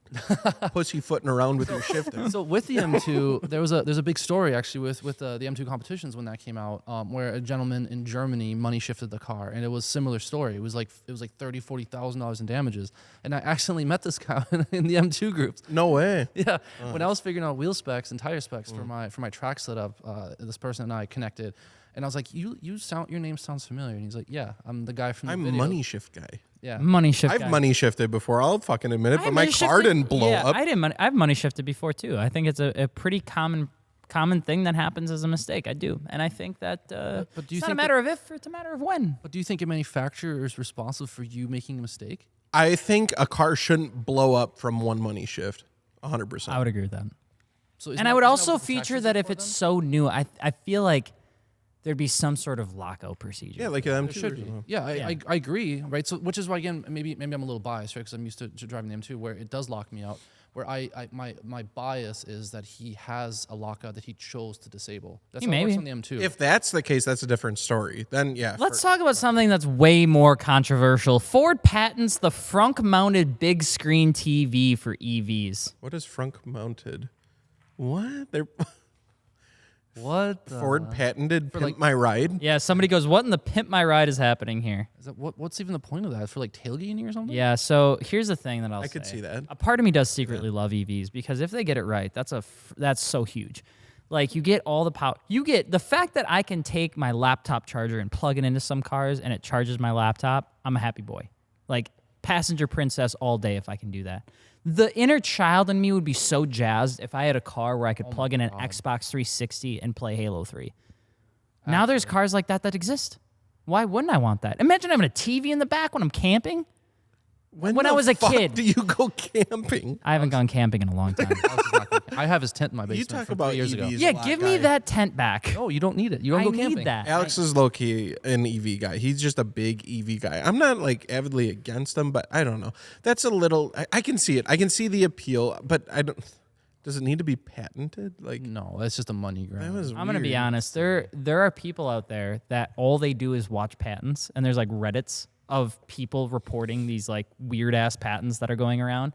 pussyfooting around with your shifting. So with the M2, there's a big story actually with the M2 competitions when that came out, where a gentleman in Germany money shifted the car, and it was a similar story. It was like $30,000-$40,000 in damages, and I accidentally met this guy in the M2 groups. No way. Yeah, when I was figuring out wheel specs and tire specs for my track setup, this person and I connected. And I was like, your name sounds familiar. And he's like, yeah, I'm the guy from the video. I'm money shift guy. Yeah. Money shift. I've guy. money shifted before. I'll fucking admit it, I but my money car shifted- didn't blow yeah, up. I've money shifted before too. I think it's a pretty common thing that happens as a mistake. I do, and I think that but do you it's not a think matter of if, it's a matter of when. But do you think a manufacturer is responsible for you making a mistake? I think a car shouldn't blow up from one money shift. 100%. I would agree with that. So And I would also feature that if it's so new, I feel like there'd be some sort of lockout procedure. Yeah, like them should be. Yeah, I agree, right? So, which is why again, maybe I'm a little biased, right? Because I'm used to driving the M2, where it does lock me out. Where my bias is that he has a lockout that he chose to disable. That's how it works on the M2. If that's the case, that's a different story. Then yeah. Let's talk about something that's way more controversial. Ford patents the front-mounted big screen TV for EVs. What is front mounted? What? They're what Ford patented Pimp like- My Ride? Yeah, somebody goes, what in the pimp my ride is happening here? is that? What's even the point of that? For like tailgating or something? Yeah, so here's the thing that I'll say. I could see that. A part of me does secretly love EVs because if they get it right, that's so huge. Like you get all the power. You get the fact that I can take my laptop charger and plug it into some cars and it charges my laptop. I'm a happy boy. Like passenger princess all day if I can do that. The inner child in me would be so jazzed if I had a car where I could plug in an Xbox 360 and play Halo 3. Now there's cars like that exist. Why wouldn't I want that? Imagine having a TV in the back when I'm camping. When I was a kid. Do you go camping? I haven't gone camping in a long time. I have his tent in my basement. You talk from about 3 years ago. EVs. Yeah, a lot, give me guy. that tent back. No, you don't need it. You don't I go need camping. that. Alex is low key an EV guy. He's just a big EV guy. I'm not like avidly against him, but I don't know. That's a little. I can see it. I can see the appeal, but I don't. Does it need to be patented? Like No, that's just a money grab. that was I'm gonna be weird. honest. There are people out there that all they do is watch patents, and there's like Reddits of people reporting these like weird ass patents that are going around.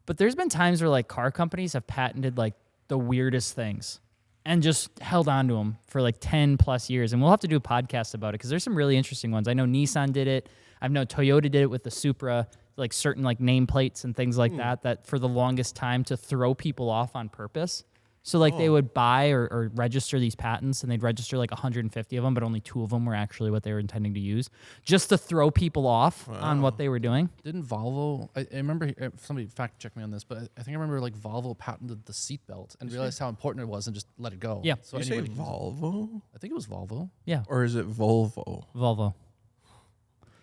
But there's been times where like car companies have patented like the weirdest things and just held on to them for like 10 plus years. And we'll have to do a podcast about it because there's some really interesting ones. I know Nissan did it. I know Toyota did it with the Supra, like certain like nameplates and things like that for the longest time to throw people off on purpose. So like they would buy or register these patents and they'd register like 150 of them, but only 2 of them were actually what they were intending to use just to throw people off on what they were doing. Didn't Volvo? I remember somebody fact check me on this, but I think I remember like Volvo patented the seatbelt and realized how important it was and just let it go. Yeah. So You say anybody- Volvo I think it was Volvo. Yeah. or is it Volvo? Volvo.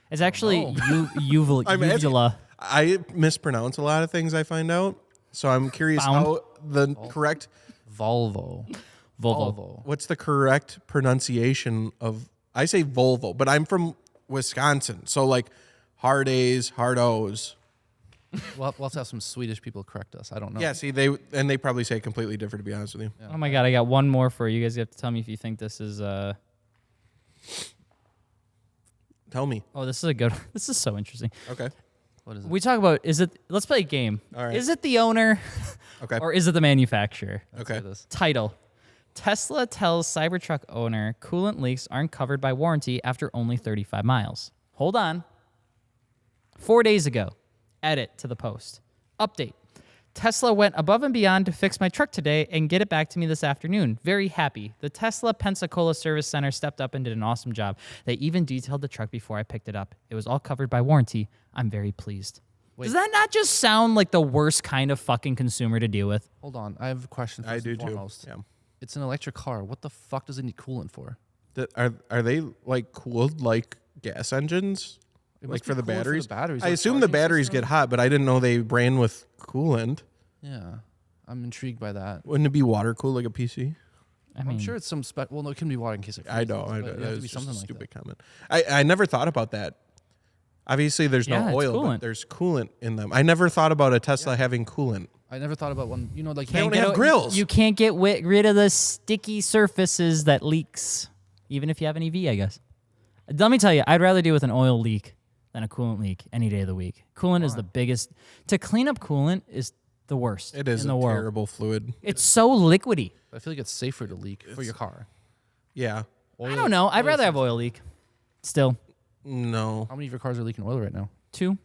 It's actually Oh. Uvula. I mispronounce a lot of things I find out. So I'm curious Found? how the correct, Volvo. what's the correct pronunciation of, I say Volvo, but I'm from Wisconsin. So like hard A's, hard O's. We'll have to have some Swedish people correct us. I don't know. Yeah, see, they probably say completely different, to be honest with you. Oh my God, I got one more for you. You guys have to tell me if you think this is Tell me. Oh, this is a good one. This is so interesting. Okay. What is it? We talk about, let's play a game. All right. Is it the owner Okay. or is it the manufacturer? Let's Okay. do this. Title. Tesla tells Cybertruck owner coolant leaks aren't covered by warranty after only 35 miles. Hold on. 4 days ago. Edit to the post. Update. Tesla went above and beyond to fix my truck today and get it back to me this afternoon. Very happy. The Tesla Pensacola Service Center stepped up and did an awesome job. They even detailed the truck before I picked it up. It was all covered by warranty. I'm very pleased. Wait. Does that not just sound like the worst kind of fucking consumer to deal with? Hold on. I have a question for I you do too. foremost. Yeah. It's an electric car. What the fuck does it need coolant for? Are they like cooled like gas engines? It Like must for be the coolant batteries? batteries, I like assume the charging batteries system? get hot, but I didn't know they ran with coolant. Yeah. I'm intrigued by that. Wouldn't it be water cooled like a PC? I mean, I'm sure it's some well, no, it can be water in case it I freezes, know. but That it has to was be just something a like stupid that. comment. I never thought about that. Obviously, there's Yeah, no it's oil, coolant. but there's coolant in them. I never thought about a Tesla having coolant. I never thought about one, like They don't get have grills. You can't get rid of the sticky surfaces that leaks, even if you have an EV, I guess. Let me tell you, I'd rather deal with an oil leak than a coolant leak any day of the week. Coolant is the biggest. To clean up coolant is the worst It is in the a world. terrible fluid. It's so liquidy. I feel like it's safer to leak for your car. Yeah. I don't know. I'd rather have oil leak. Still, No. How many of your cars are leaking oil right now? 2.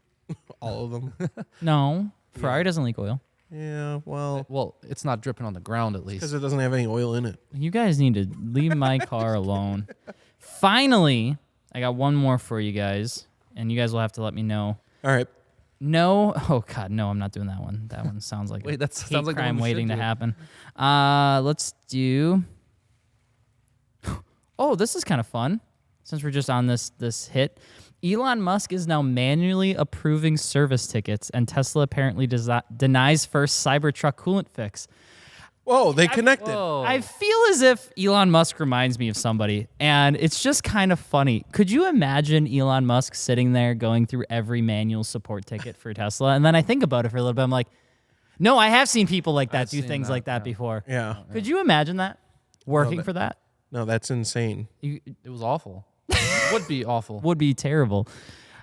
All of them. No, Ferrari doesn't leak oil. Yeah. Well, Well, it's not dripping on the ground at because least. it doesn't have any oil in it. You guys need to leave my car alone. Finally, I got one more for you guys, and you guys will have to let me know. All right. No, oh God, no, I'm not doing that one. That one sounds like Wait, a that hate sounds like the crime one we should waiting to do. happen. Let's do. Oh, this is kind of fun. Since we're just on this hit, Elon Musk is now manually approving service tickets, and Tesla apparently denies first Cybertruck coolant fix. Whoa, they connected. I feel as if Elon Musk reminds me of somebody, and it's just kind of funny. Could you imagine Elon Musk sitting there going through every manual support ticket for Tesla? And then I think about it for a little bit. I'm like, no, I have seen people like that I've do seen things that, like that yeah. before. Yeah. Could you imagine that? Working for that? No, that's insane. It was awful. Would be awful. Would be terrible.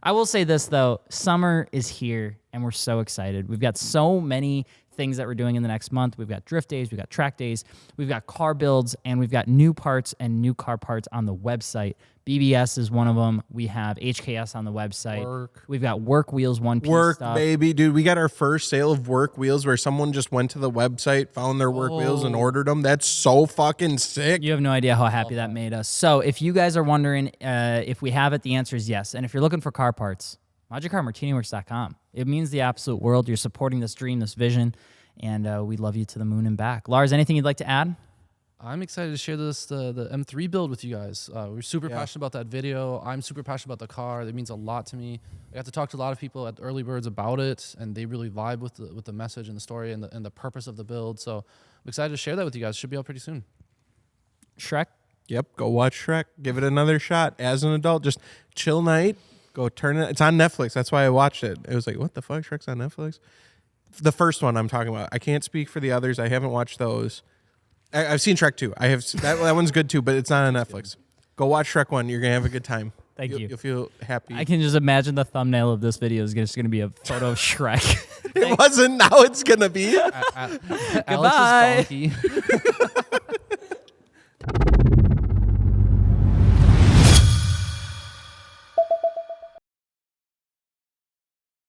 I will say this, though. Summer is here, and we're so excited. We've got so many things that we're doing in the next month. We've got drift days, we've got track days, we've got car builds, and we've got new parts and new car parts on the website. BBS is one of them. We have HKS on the website. Work. We've got work wheels, one piece Work, stuff. baby. Dude, we got our first sale of work wheels where someone just went to the website, found their work wheels, and ordered them. That's so fucking sick. You have no idea how happy that made us. So if you guys are wondering if we have it, the answer is yes. And if you're looking for car parts, MartiniWorks.com. It means the absolute world. You're supporting this dream, this vision, and we love you to the moon and back. Lars, anything you'd like to add? I'm excited to share the M3 build with you guys. We're super passionate about that video. I'm super passionate about the car. That means a lot to me. I got to talk to a lot of people at Early Birds about it, and they really vibe with the message and the story and the purpose of the build. So I'm excited to share that with you guys. Should be out pretty soon. Shrek? Yep, go watch Shrek. Give it another shot as an adult. Just chill night. Go turn it. It's on Netflix. That's why I watched it. It was like, what the fuck? Shrek's on Netflix? The first one I'm talking about. I can't speak for the others. I haven't watched those. I've seen Shrek 2. I have that one's good too, but it's not on Netflix. Go watch Shrek 1. You're gonna have a good time. Thank you. You'll feel happy. I can just imagine the thumbnail of this video is just going to be a photo of Shrek. It wasn't. Now it's gonna be. Alex Goodbye. is donkey.